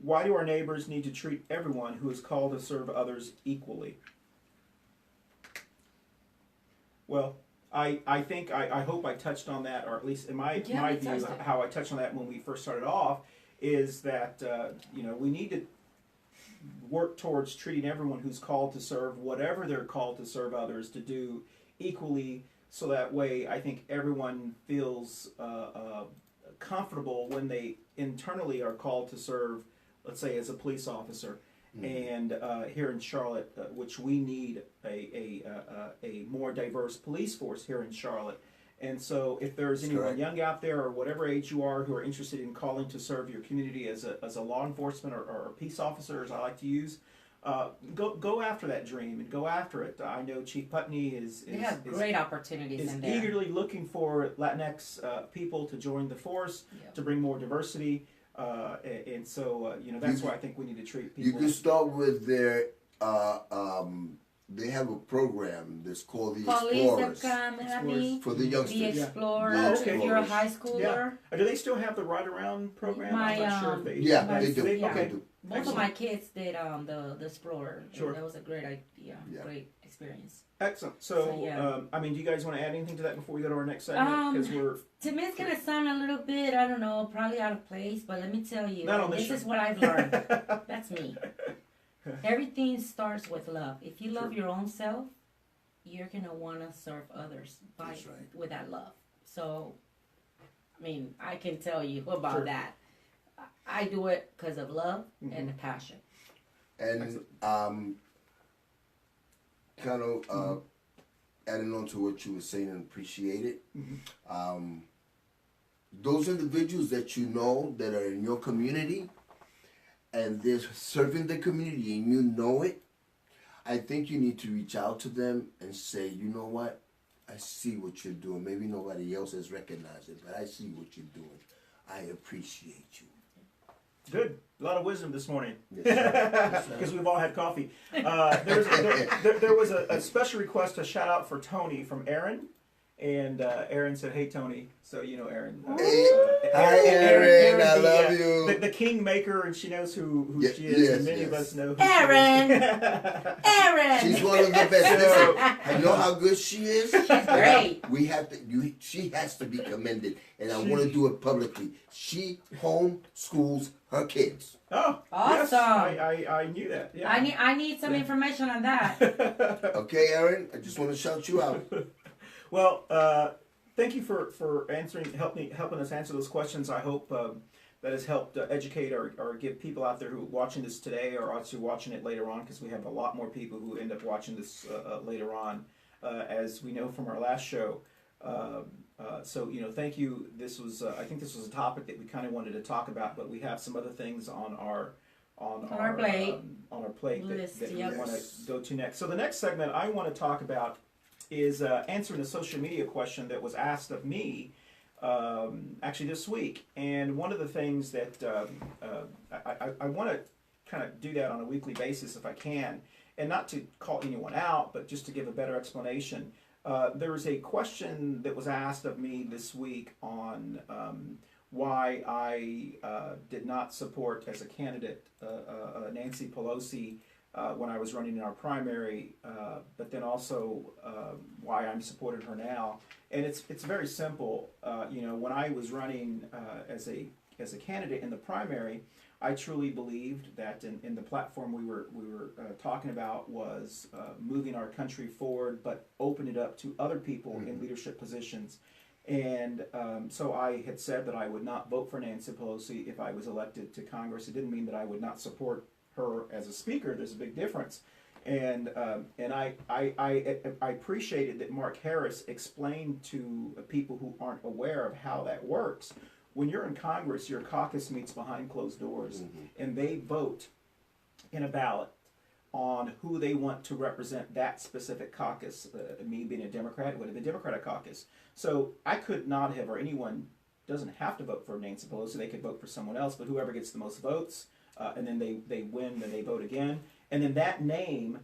why do our neighbors need to treat everyone who is called to serve others equally? Well, I think I hope I touched on that, or at least in my Yeah, my we view, touched it. how I touched on that when we first started off, is that we need to work towards treating everyone who's called to serve, whatever they're called to serve others, to do equally. So that way, I think everyone feels comfortable when they internally are called to serve, let's say as a police officer. And here in Charlotte, which we need a more diverse police force here in Charlotte. And so if there's anyone correct. young out there, or whatever age you are, who are interested in calling to serve your community as a law enforcement or a peace officer, as I like to use, go after that dream and go after it. I know Chief Putney is We have great opportunities is in there. eagerly looking for Latinx people to join the force, Yeah. to bring more diversity. And so, that's You- why I think we need to treat You people. can start with their. They have a program that's called the Police Explorers Academy, for the the youngsters. Explorer. The If you're a Explorers. high schooler, Do they still have the Ride Around program? My, I'm not sure if they. Yeah, My- they do. yeah. They do. both of Excellent. my kids did the Explorer. Sure. That was a great idea, Yeah. great experience. Excellent. So, So, yeah. do you guys want to add anything to that before we go to our next segment? Because we're To me, it's gonna sound a little bit, I don't know, probably out of place, but let me tell you, Not on this this is show. what I've learned. That's me. Everything starts with love. If you love Sure. your own self, you're gonna wanna serve others That's right. with that love. So, I mean, I can tell you about Sure. that. I do it because of love Mhm. and the passion. And kind of adding on to what you were saying and appreciate it. Mhm. Those individuals that you know that are in your community and they're serving the community and you know it, I think you need to reach out to them and say, you know what, I see what you're doing. Maybe nobody else has recognized it, but I see what you're doing. I appreciate you. good. A lot of wisdom this morning. Yes, sir. Yes, sir. Because we've all had coffee. There was a special request, a shout out for Tony from Aaron. And Aaron said, "Hey Tony," so you know Aaron. Hey, hi, Aaron. I love you. The kingmaker, and she knows who Yeah, she is, yes, and many of yes. us know who Aaron! she is. Aaron! She's one of the best. So- Listen, you know how good she is? She's great. We have to. She has to be commended, and I She- want to do it publicly. She homeschools her kids. Oh, yes, Awesome. I knew that. Yeah. I need some information on that. Okay, Aaron. I just want to shout you out. Well, thank you for answering, helping us answer those questions. I hope that has helped educate or give people out there who are watching this today or also watching it later on, because we have a lot more people who end up watching this later on, as we know from our last show. So thank you. This was I think this was a topic that we kind of wanted to talk about, but we have some other things on our plate. on our plate List, that yep. we want to go to next. So the next segment I want to talk about is answering a social media question that was asked of me actually this week. And one of the things that I want to kind of do that on a weekly basis if I can, and not to call anyone out, but just to give a better explanation. There was a question that was asked of me this week on why I did not support as a candidate Nancy Pelosi when I was running in our primary, but then also why I'm supporting her now. And it's very simple. When I was running as a candidate in the primary, I truly believed that in the platform we were talking about was moving our country forward, but open it up to other people in leadership positions. And so I had said that I would not vote for Nancy Pelosi if I was elected to Congress. It didn't mean that I would not support her as a speaker. There's a big difference. And I appreciated that Mark Harris explained to people who aren't aware of how that works. When you're in Congress, your caucus meets behind closed doors, and they vote in a ballot on who they want to represent that specific caucus. Me being a Democrat, it would have been Democratic caucus. So I could not have, or anyone doesn't have to vote for Nancy Pelosi. They could vote for someone else, but whoever gets the most votes, and then they win, then they vote again. And then that name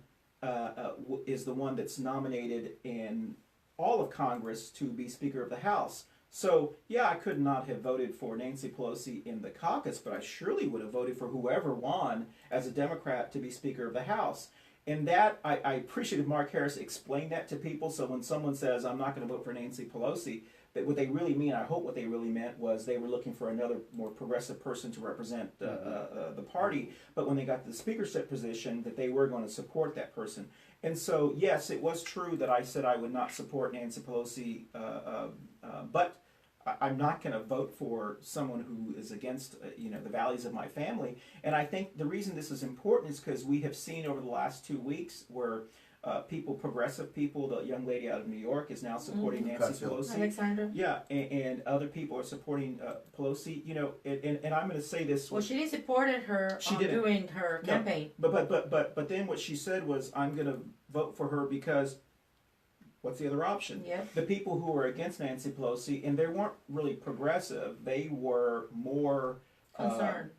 is the one that's nominated in all of Congress to be Speaker of the House. So, yeah, I could not have voted for Nancy Pelosi in the caucus, but I surely would have voted for whoever won as a Democrat to be Speaker of the House. And that, I appreciated Mark Harris explain that to people. So when someone says, I'm not going to vote for Nancy Pelosi, that what they really mean, I hope what they really meant was they were looking for another more progressive person to represent the party. But when they got to the speakership position, that they were going to support that person. And so, yes, it was true that I said I would not support Nancy Pelosi, but I'm not going to vote for someone who is against, the values of my family. And I think the reason this is important is because we have seen over the last 2 weeks where progressive people, the young lady out of New York is now supporting Nancy Pelosi. Alexandra. Yeah, and other people are supporting Pelosi. And I'm going to say this. Well, she didn't support her during her campaign. No, but then what she said was, I'm going to vote for her because. What's the other option? Yep. The people who were against Nancy Pelosi, and they weren't really progressive. They were more concerned.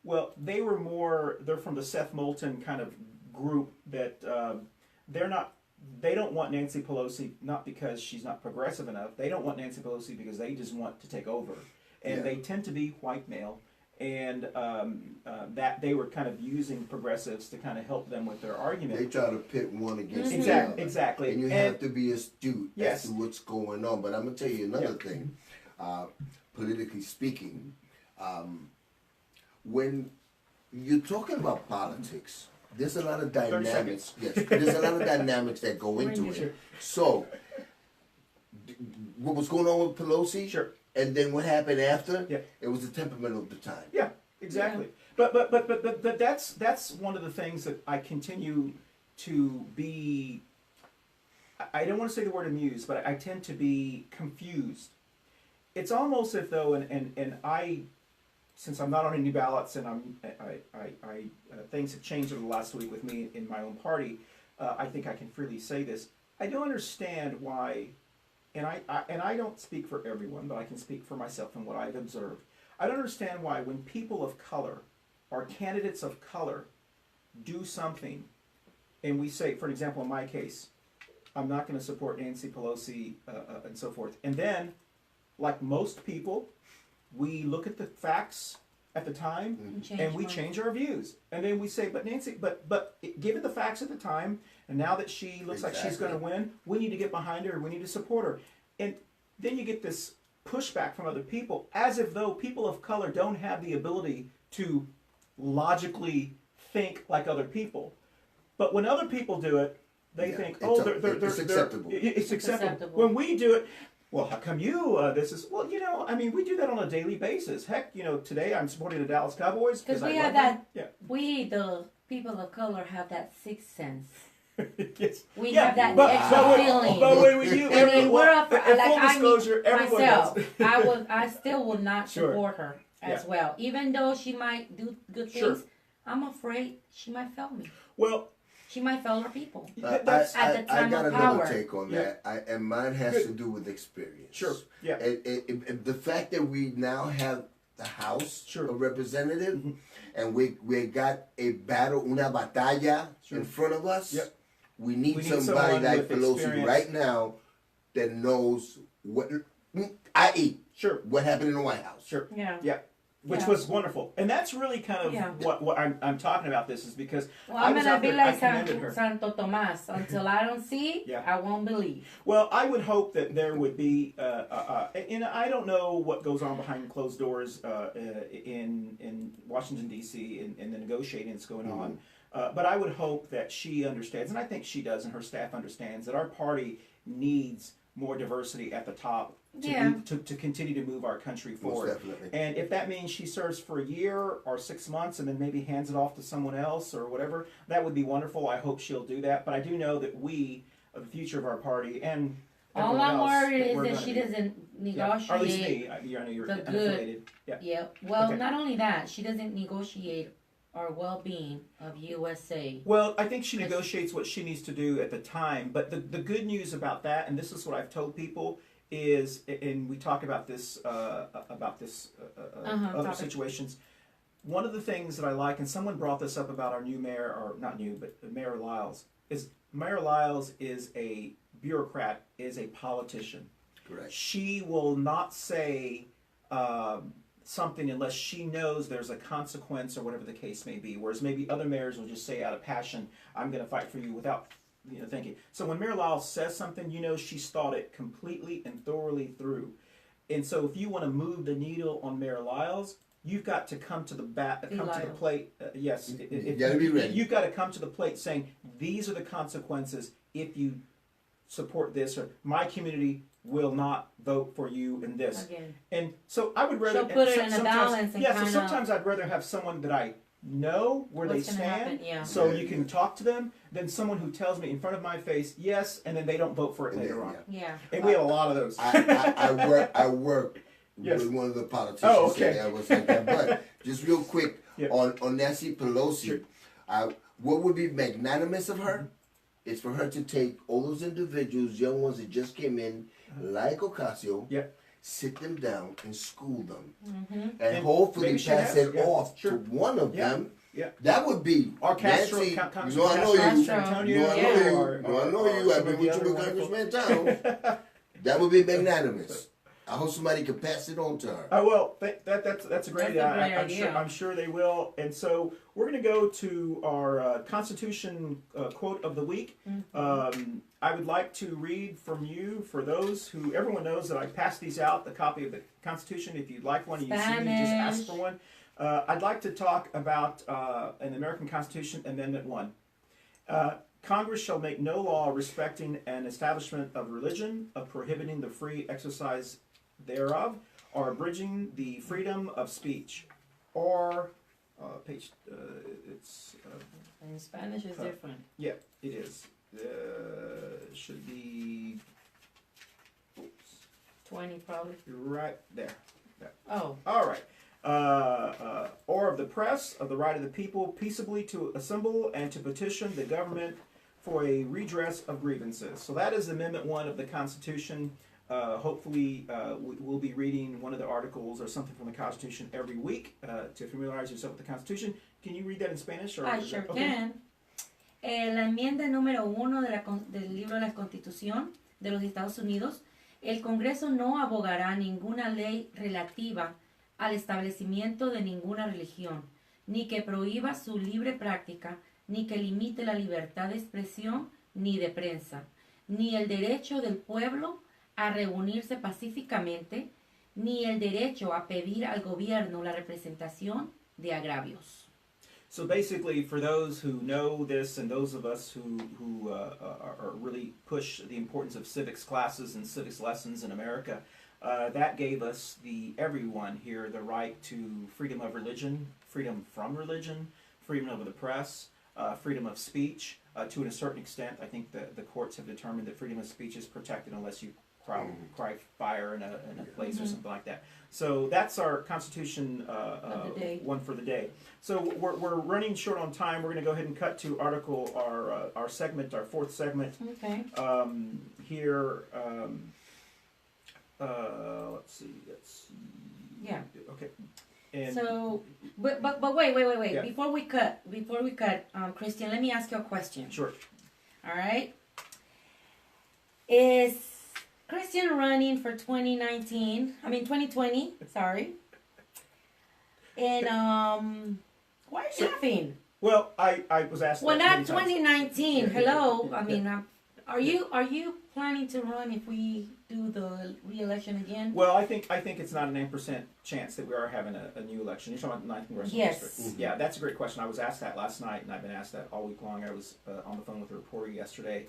They're from the Seth Moulton kind of group that they don't want Nancy Pelosi, not because she's not progressive enough. They don't want Nancy Pelosi because they just want to take over. And they tend to be white male. And that they were kind of using progressives to kind of help them with their argument. They try to pit one against the other. Exactly. And you have to be astute yes. as to what's going on. But I'm going to tell you another thing. Politically speaking, when you're talking about politics, there's a lot of dynamics. Yes, there's a lot of dynamics that go into it. So, what was going on with Pelosi? Sure. And then what happened after? Yeah. It was the temperament of the time. Yeah, exactly. Yeah. But that's one of the things that I continue to be. I don't want to say the word amused, but I tend to be confused. It's almost as though, and I, since I'm not on any ballots, and things have changed over the last week with me in my own party. I think I can freely say this. I don't understand why. And I don't speak for everyone, but I can speak for myself and what I've observed. I don't understand why when people of color or candidates of color do something, and we say, for example, in my case, I'm not going to support Nancy Pelosi and so forth. And then, like most people, we look at the facts at the time and we change our views. And then we say, but Nancy, but given the facts at the time, and now that she looks like she's going to win, we need to get behind her, we need to support her. And then you get this pushback from other people, as if though people of color don't have the ability to logically think like other people. But when other people do it, they think, it's acceptable. It's acceptable. When we do it, well, how come you, this is, well, I mean, we do that on a daily basis. Heck, today I'm supporting the Dallas Cowboys Because I we love have them. that, we, the people of color, have that sixth sense. Yes. We Yeah, have that but, extra but, feeling. But when you, I mean, we're up for, in like, full I disclosure, mean, everyone myself, does. I still will not Sure. support her as Yeah. well. Even though she might do good Sure. things, I'm afraid she might fail me. Well, She might fail her people. that's, At the time got of another power. take on Yeah. that, and mine has Good. to do with experience. sure, yeah. The fact that we now have the House Sure. of Representatives, Mhm. and we got a battle, una batalla Sure. in front of us. Yep. We need We need somebody someone like with Pelosi experience. right now that knows i.e., Sure, what happened in the White House. sure. Yeah. Which Yeah. was wonderful. And that's really kind of Yeah. what I'm talking about this is because Well, I I'm was gonna out be there, I like commended her. Santo Tomas. Until I don't see, Yeah. I won't believe. Well, I would hope that there would be, and I don't know what goes on behind closed doors in Washington D.C. in the negotiating that's going on, but I would hope that she understands, and I think she does, and her staff understands that our party needs more diversity at the top to, Yeah. to continue to move our country Most forward. definitely. And if that means she serves for a year or 6 months and then maybe hands it off to someone else or whatever, that would be wonderful. I hope she'll do that. But I do know that we, the future of our party, and All everyone I'm else, worried is we're that gonna she be- doesn't Yeah, or at least negotiate. me. I know you're the good. unaffiliated. Yeah. Yeah. Well, Okay. not only that, she doesn't negotiate our well-being of USA. Well, I think she negotiates what she needs to do at the time. But the good news about that, and this is what I've told people, is, and we talk about this other topic. situations. One of the things that I like, and someone brought this up about our new mayor, or not new, but Mayor Lyles, is Mayor Lyles is a bureaucrat, is a politician. Correct. She will not say something unless she knows there's a consequence or whatever the case may be. Whereas maybe other mayors will just say out of passion, "I'm going to fight for you," without thinking. So when Mayor Lyles says something, she's thought it completely and thoroughly through. And so if you want to move the needle on Mayor Lyles, you've got to come to the plate. Yes, You gotta be ready. You've got to come to the plate saying these are the consequences if you support this, or my community will not vote for you in this. Again. And so I would rather She'll put it in a sometimes- balance and yeah. So kinda- sometimes I'd rather have someone that I know where they What's gonna stand, happen, yeah. so Yeah, you can talk to them, than someone who tells me in front of my face yes, and then they don't vote for it And later then, on. Yeah. And we have a lot of those. I work Yes. with one of the politicians. Oh, okay. That was like that. But just real quick Yeah. on Nancy Pelosi, Sure. what would be magnanimous of her is for her to take all those individuals, young ones that just came in, like Ocasio, Yeah. sit them down and school them, Mm-hmm. and hopefully maybe she pass has, it yeah, off sure. to one of Yeah. them. Yeah. That would be Or Castro, Nancy. Congressman I know Castro, you. San Antonio, No, I know you. or No, I know you. I've some been of the with you other with wonderful- Congressman Town. That would be magnanimous. I hope somebody could pass it on to her. Oh well, that's a great That's a idea. great idea. I'm sure they will. And so we're going to go to our Constitution quote of the week. I would like to read from you for those who everyone knows that I passed these out, the copy of the Constitution. If you'd like one, and you see me, just ask for one. I'd like to talk about an American Constitution Amendment 1. Congress shall make no law respecting an establishment of religion, of prohibiting the free exercise thereof, or abridging the freedom of speech, or it's In Spanish is different. yeah, it is. Should be 20 probably. right there. Oh. All right. Or of the press, of the right of the people peaceably to assemble and to petition the government for a redress of grievances. So that is Amendment 1 of the Constitution. Hopefully, we'll be reading one of the articles or something from the Constitution every week to familiarize yourself with the Constitution. Can you read that in Spanish? Or I is sure that- okay. can. La enmienda número 1 del libro de la Constitución de los Estados Unidos, el Congreso no abogará ninguna ley relativa al establecimiento de ninguna religión, ni que prohíba su libre práctica, ni que limite la libertad de expresión ni de prensa, ni el derecho del pueblo a reunirse pacíficamente, ni el derecho a pedir al gobierno la representación de agravios. So basically, for those who know this and those of us who are really push the importance of civics classes and civics lessons in America, that gave us everyone here the right to freedom of religion, freedom from religion, freedom of the press, freedom of speech. To a certain extent, I think the courts have determined that freedom of speech is protected unless you cry fire in a place or something like that. So that's our Constitution one for the day. So we're running short on time. We're going to go ahead and cut to our segment, our fourth segment. Okay. Here, let's see. Yeah. Okay. And So, but wait. Yeah. Before we cut, Christian, let me ask you a question. sure. All right. Is Christian running for 2020? Sorry. And why are you laughing? Well, I was asked. Well, that not many times. 2019. Hello. I mean, are you planning to run if we do the re-election again? Well, I think it's not a 9% chance that we are having a new election. You're talking about the 9th congressional Yes. district. Yeah, that's a great question. I was asked that last night, and I've been asked that all week long. I was on the phone with a reporter yesterday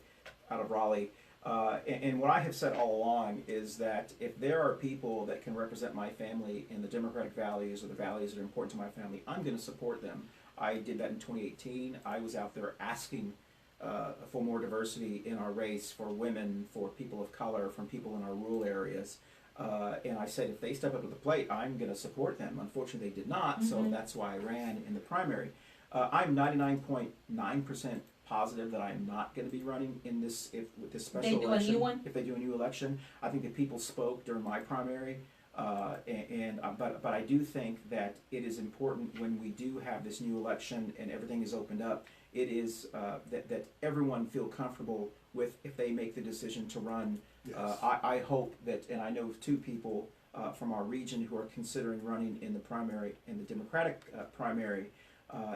out of Raleigh. And what I have said all along is that if there are people that can represent my family in the democratic values or the values that are important to my family, I'm going to support them. I did that in 2018. I was out there asking for more diversity in our race, for women, for people of color, from people in our rural areas. And I said if they step up to the plate, I'm going to support them. Unfortunately, they did not, so that's why I ran in the primary. I'm 99.9% positive that I'm not going to be running in this with this special They do election. a new one? If they do a new election, I think that people spoke during my primary, but I do think that it is important when we do have this new election and everything is opened up. It is that everyone feel comfortable with if they make the decision to run. Yes. I hope that, and I know of two people from our region who are considering running in the primary, in the Democratic primary.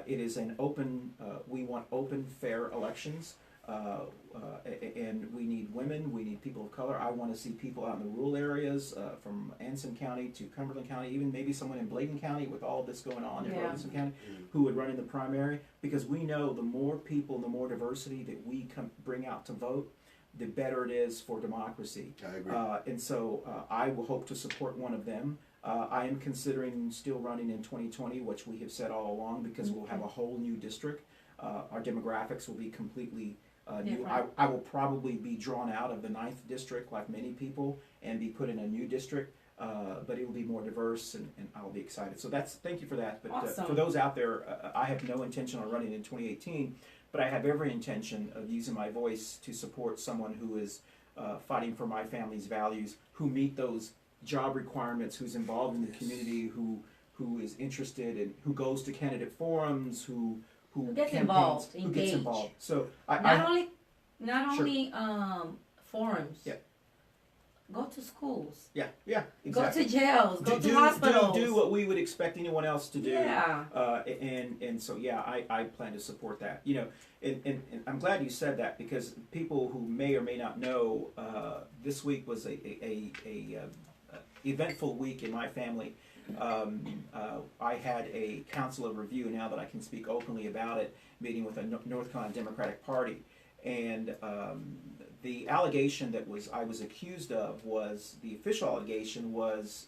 It is an open, we want open, fair elections, and we need women, we need people of color. I want to see people out in the rural areas, from Anson County to Cumberland County, even maybe someone in Bladen County with all of this going on in Yeah. Robinson County, who would run in the primary, because we know the more people, the more diversity that we bring out to vote, the better it is for democracy. I agree. And so I will hope to support one of them. I am considering still running in 2020, which we have said all along, because we'll have a whole new district. Our demographics will be completely new. Different. I will probably be drawn out of the 9th district, like many people, and be put in a new district. But it will be more diverse, and I'll be excited. So thank you for that. But Awesome. for those out there, I have no intention on running in 2018, but I have every intention of using my voice to support someone who is fighting for my family's values, who meet those job requirements, who's involved in the community, who is interested in, who goes to candidate forums, who gets campaigns, involved, who gets engaged. involved. So Not Sure. only forums. Yeah. Go to schools. yeah, exactly. Go to jails. Go to hospitals. Do what we would expect anyone else to do. Yeah. And so yeah, I plan to support that. You know, and I'm glad you said that, because people who may or may not know, this week was a eventful week in my family. I had a council of review, now that I can speak openly about it, meeting with the North Carolina Democratic Party, and the allegation that I was accused of was, the official allegation was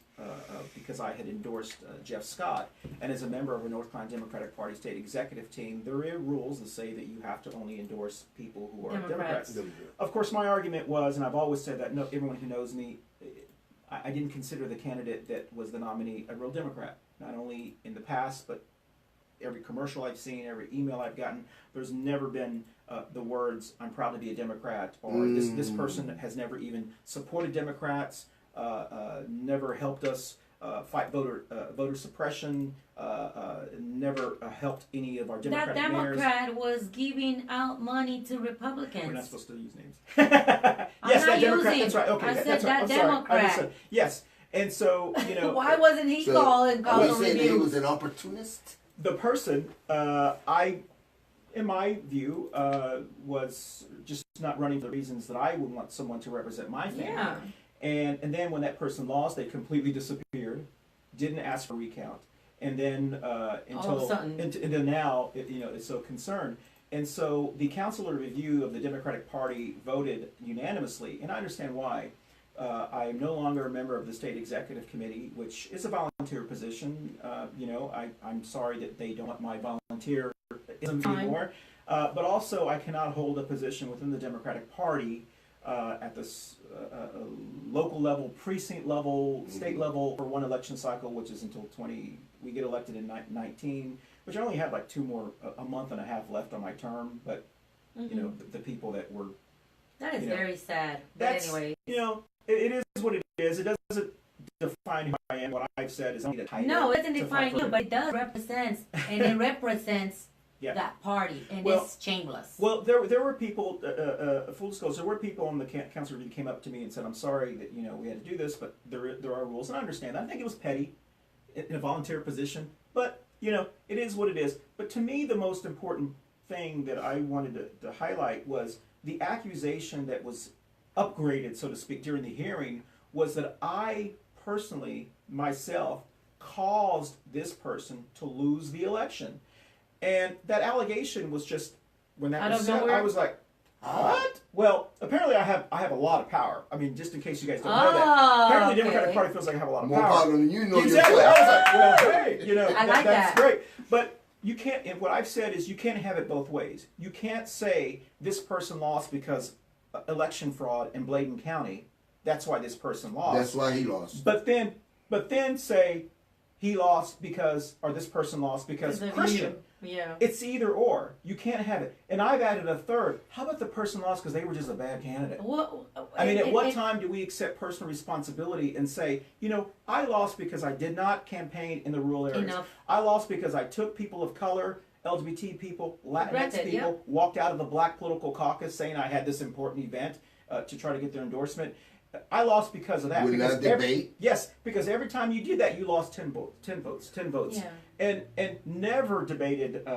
because I had endorsed Jeff Scott, and as a member of a North Carolina Democratic Party state executive team, there are rules that say that you have to only endorse people who are Democrats. Democrats. Of course, my argument was, and I've always said that, no, everyone who knows me, I didn't consider the candidate that was the nominee a real Democrat, not only in the past, but every commercial I've seen, every email I've gotten, there's never been the words, I'm proud to be a Democrat, or this person has never even supported Democrats, never helped us fight voter suppression, never helped any of our That Democratic mayors. Democrat was giving out money to We're not Republicans. supposed to use names. Yes, not that Democrat. using- That's right. Okay, I that's said right. that I'm sorry. I Democrat. understood. Yes, and so Why wasn't he So, calling are we a saying that he review? was an opportunist? the person, in my view, was just not running for the reasons that I would want someone to represent my family. Yeah. And then when that person lost, they completely disappeared, didn't ask for recount. and then until sudden. until now, is so concerned. And so the Council of Review of the Democratic Party voted unanimously, and I understand why. I am no longer a member of the State Executive Committee, which is a volunteer position. I'm sorry that they don't want my volunteerism anymore. But also, I cannot hold a position within the Democratic Party at the local level, precinct level, state level for one election cycle, which is until we get elected in 19, which I only have like a month and a half left on my term. But the people that were that is very sad. But that's anyway, it is what it is. It doesn't define who I am. What I've said is I need a title. no, it doesn't to define fight for you, but it does represent, and it represents Yeah. that party, and Well- it's shameless. Well, there were people. Full disclosure, there were people on the council review came up to me and said, "I'm sorry that we had to do this, but there are rules, and I understand that. I think it was petty, in a volunteer position, but it is what it is." But to me, the most important thing that I wanted to highlight was the accusation that was upgraded, so to speak, during the hearing was that I personally, myself, caused this person to lose the election. And that allegation was just, when that Out was of said, nowhere? I was like, what? Well, apparently I have a lot of power. I mean, just in case you guys don't know that. Apparently the Democratic Party feels like I have a lot of More power. power than you know Exactly. yourself. I was like, well, hey, I like that's that. great. But you can't, and what I've said is you can't have it both ways. You can't say this person lost because election fraud in Bladen County. That's why this person lost. That's why he lost. But then say he lost because, or this person lost because Because of Christian. you. Yeah. It's either or. You can't have it. And I've added a third. How about the person lost because they were just a bad candidate? I mean, at what time do we accept personal responsibility and say, I lost because I did not campaign in the rural areas. Enough. I lost because I took people of color, LGBT people, Latinx Granted, people, yeah. walked out of the Black Political Caucus saying I had this important event to try to get their endorsement. I lost because of that. With because that debate? Yes, because every time you did that, you lost 10 votes. Yeah. And never debated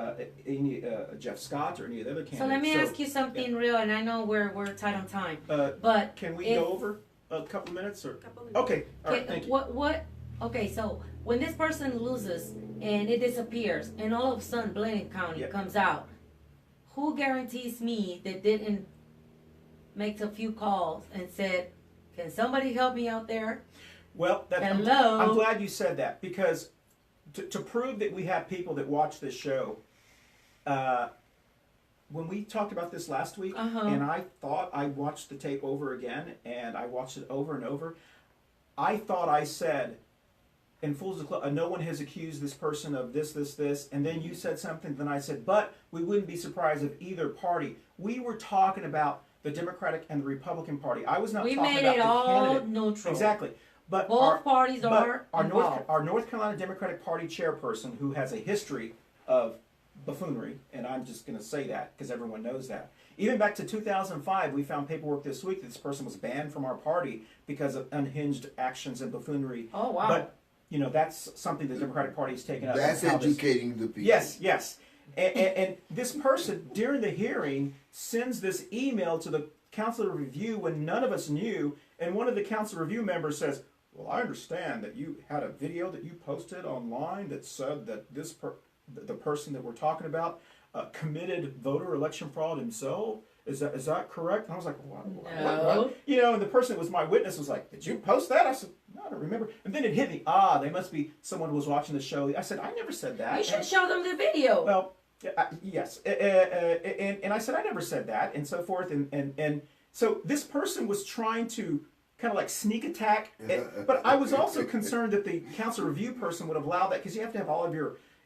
any Jeff Scott or any of the other candidates. So let me ask you something real, and I know we're tight on time, Uh, but can we if- go over a couple of minutes? Or Couple minutes. okay, all right, thank you. What? Okay, so when this person loses and it disappears, and all of a sudden Bladen County Yeah. comes out, who guarantees me that didn't make a few calls and said, "Can somebody help me out there?" Well, Hello? I'm glad you said that because to prove that we have people that watch this show, when we talked about this last week, and I thought I watched the tape over again, and I watched it over and over, I thought I said, in full disclosure, no one has accused this person of this, and then you said something, then I said, but we wouldn't be surprised if either party. We were talking about the Democratic and the Republican Party. I was not We talking made about it the all candidate. neutral. Exactly. But Both parties but are our involved. North Carolina Democratic Party chairperson, who has a history of buffoonery, and I'm just going to say that because everyone knows that. Even back to 2005, we found paperwork this week that this person was banned from our party because of unhinged actions and buffoonery. Oh, wow. But that's something the Democratic Party has taken up. That's How this- educating the people. Yes. And this person, during the hearing, sends this email to the Council of Review when none of us knew, and one of the Council Review members says, "Well, I understand that you had a video that you posted online that said that the person that we're talking about committed voter election fraud himself. Is that correct?" And I was like, "What?" No. And the person that was my witness was like, "Did you post that?" I said, "No, I don't remember." And then it hit me. They must be someone who was watching the show. I said, "I never said that." You should show them the video. Well, yes, and I said I never said that, and so forth, and so this person was trying to kind of like sneak attack, but I was also concerned that the council review person would have allowed that because you have to have all of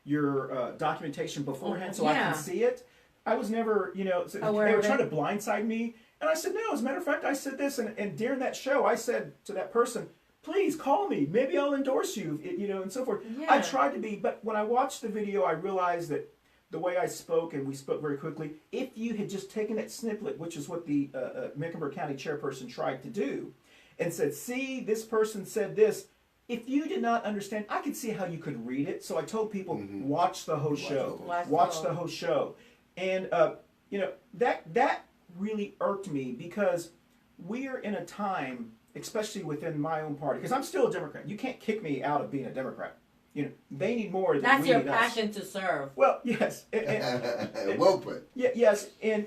your documentation beforehand so I Yeah. can see it. I was never, so Aware they were of trying it. to blindside me, and I said no. As a matter of fact, I said this, and during that show, I said to that person, "Please call me. Maybe I'll endorse you," and so forth. Yeah. I tried to be, but when I watched the video, I realized that the way I spoke, and we spoke very quickly, if you had just taken that snippet, which is what the Mecklenburg County chairperson tried to do, and said, "See, this person said this," if you did not understand, I could see how you could read it. So I told people, watch the whole show. Watch the whole show. And, that really irked me because we're in a time, especially within my own party, because I'm still a Democrat. You can't kick me out of being a Democrat. they need more than That's we your need us. passion to serve. Well, yes, and, Well put. yes, and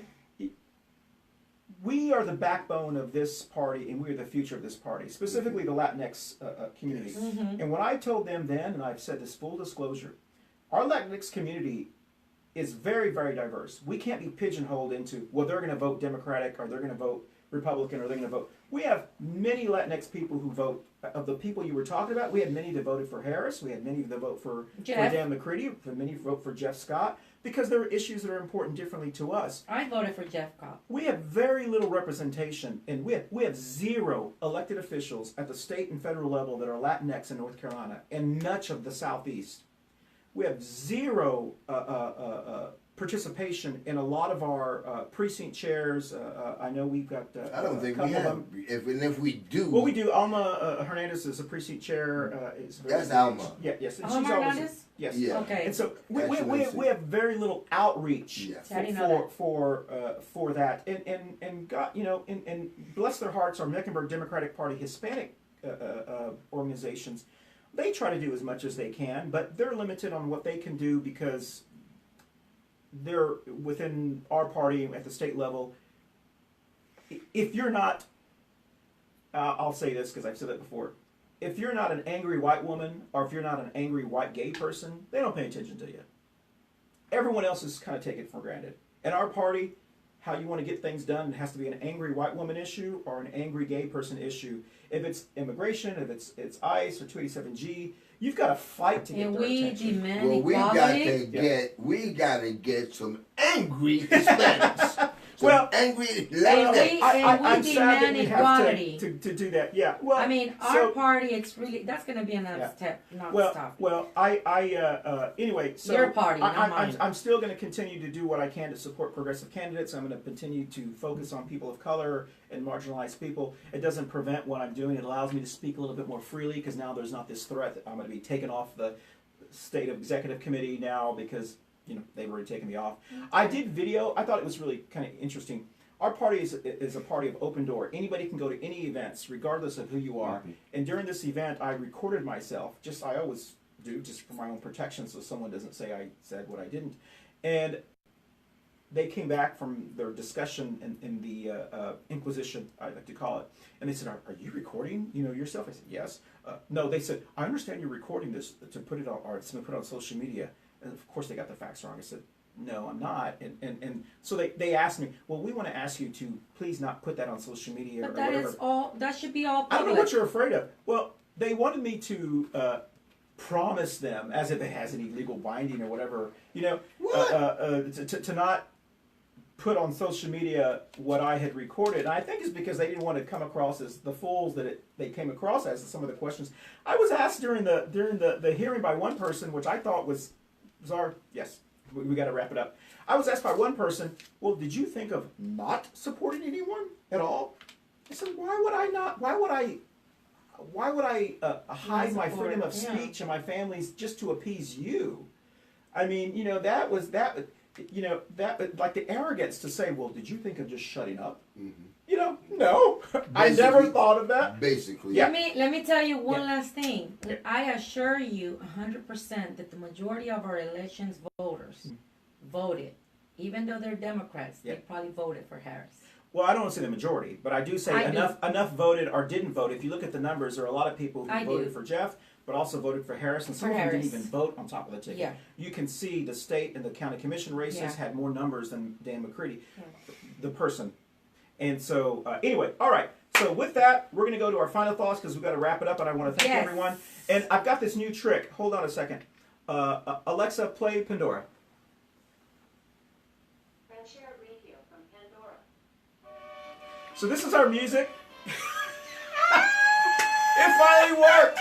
we are the backbone of this party, and we are the future of this party, specifically the Latinx community. Mm-hmm. And when I told them then, and I've said this full disclosure, our Latinx community is very, very diverse. We can't be pigeonholed into, well, they're going to vote Democratic, or they're going to vote Republican, or they're going to vote. We have many Latinx people who vote. Of the people you were talking about, we had many that voted for Harris. We had many that vote for Jeff. Dan McCready. Many vote for Jeff Scott because there are issues that are important differently to us. I voted for Jeff Cobb. We have very little representation, and we have zero elected officials at the state and federal level that are Latinx in North Carolina, and much of the Southeast. We have zero participation in a lot of our precinct chairs. I know we've got. I don't think we couple of have. them. If we do, Well, we do. Alma Hernandez is a precinct chair. That's Alma. Yeah, yes. And Alma she's always- Hernandez? Yes. Yeah. Okay. And so Excellency. we have very little outreach Yes. I didn't know for that. And God, and bless their hearts, our Mecklenburg Democratic Party Hispanic organizations, they try to do as much as they can, but they're limited on what they can do because they're within our party at the state level. If you're not, I'll say this because I've said that before. If you're not an angry white woman or if you're not an angry white gay person, they don't pay attention to you. Everyone else is kind of taken for granted. In our party, how you want to get things done, it has to be an angry white woman issue or an angry gay person issue. If it's immigration, if it's ICE or 287G, you've got to fight to get And their we attention. demand well, equality. we gotta get some angry Hispanics. Some Well, angry And Latinx. we I'm sad that demand we equality. have to do that. Yeah. Well, I mean, our so, party, it's really, that's going to be another Yeah. step, not Well, stop. well, anyway, so Your party, not mine. I'm still going to continue to do what I can to support progressive candidates. I'm going to continue to focus on people of color and marginalized people. It doesn't prevent what I'm doing. It allows me to speak a little bit more freely because now there's not this threat that I'm going to be taken off the state executive committee now because they've already taken me off. I did video. I thought it was really kind of interesting. Our party is a party of open door. Anybody can go to any events, regardless of who you are. And during this event, I recorded myself. I always do, just for my own protection, so someone doesn't say I said what I didn't. And they came back from their discussion in the Inquisition, I like to call it, and they said, "Are you recording, yourself?" I said, "Yes." No, they said, "I understand you're recording this to put it on, or to put it on social media." And of course, they got the facts wrong. I said, "No, I'm not." And so they asked me, "Well, we want to ask you to please not put that on social media But or that whatever." is all, that should be all I don't public. know what you're afraid of. Well, they wanted me to promise them, as if it has any legal binding or whatever, to not put on social media what I had recorded. And I think it's because they didn't want to come across as the fools that they came across as some of the questions. I was asked during the hearing by one person, which I thought was bizarre. Yes, we got to wrap it up. I was asked by one person, "Well, did you think of not supporting anyone at all?" I said, "Why would I not? Why would I hide my support, freedom of yeah. speech and my family's just to appease you?" I mean, that was that like the arrogance to say, "Well, did you think of just shutting up?" No, I never Basically- thought of that. Basically, Yeah. Let me tell you one Yeah. last thing. Yeah. I assure you 100% that the majority of our elections voters voted, even though they're Democrats, Yeah. they probably voted for Harris. Well, I don't say the majority, but I do say I do. enough voted or didn't vote. If you look at the numbers, there are a lot of people who I voted do. for Jeff, but also voted for Harris, and some For of them didn't Harris. even vote on top of the ticket. Yeah. You can see the state and the county commission races Yeah. had more numbers than Dan McCready, Yeah. the person. And so, anyway, all right. So with that, we're going to go to our final thoughts because we've got to wrap it up, and I want to thank Yes. everyone. And I've got this new trick. Hold on a second. Alexa, play Pandora. Share radio from Pandora. So this is our music. It finally worked.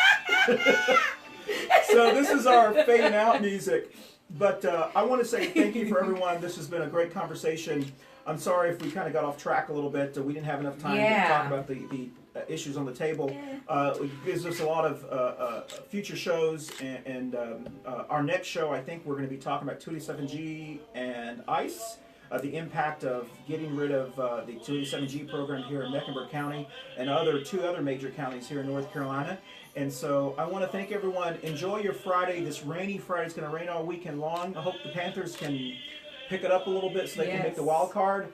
So this is our fading out music. But I want to say thank you for everyone. This has been a great conversation. I'm sorry if we kind of got off track a little bit. We didn't have enough time Yeah. to talk about the issues on the table. It gives us a lot of future shows. And our next show, I think we're going to be talking about 287G and ICE. the impact of getting rid of the 287G program here in Mecklenburg County and two other major counties here in North Carolina. And so I want to thank everyone. Enjoy your Friday. This rainy Friday. It's going to rain all weekend long. I hope the Panthers can pick it up a little bit so they can make the wild card.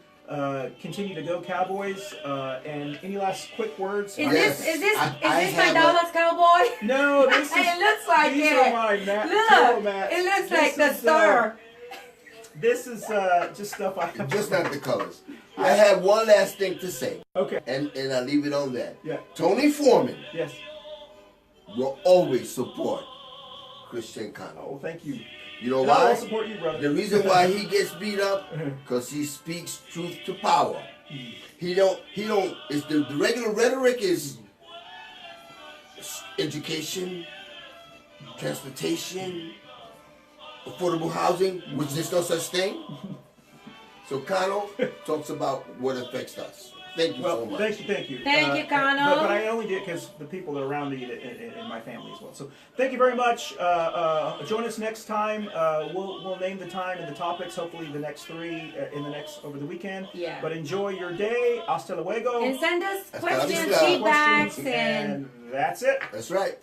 Continue to go Cowboys. And any last quick words? Is Yes, this I my have Dallas Cowboy? No, this is. It looks like these it. are my Turbo Look, mats. it looks This like the is, star. This is just stuff I have. Just not the colors. I have one last thing to say, Okay. and I leave it on that. Yeah. Tony Foreman Yes. will always support Christian Cano. Oh, thank you. You know And I will why? support you, brother. The reason why he gets beat up, because he speaks truth to power. He don't, it's the regular rhetoric is education, transportation, affordable housing, which there's no such thing. So Cano talks about what affects us. Thank you so Well, much. thank you. Thank you, Cano. But I only did because the people that are around me and my family as well. So thank you very much. Join us next time. We'll name the time and the topics. Hopefully the next three over the weekend. Yeah. But enjoy your day. Hasta luego. And send us Hasta la questions, vista. feedbacks, And that's it. That's right.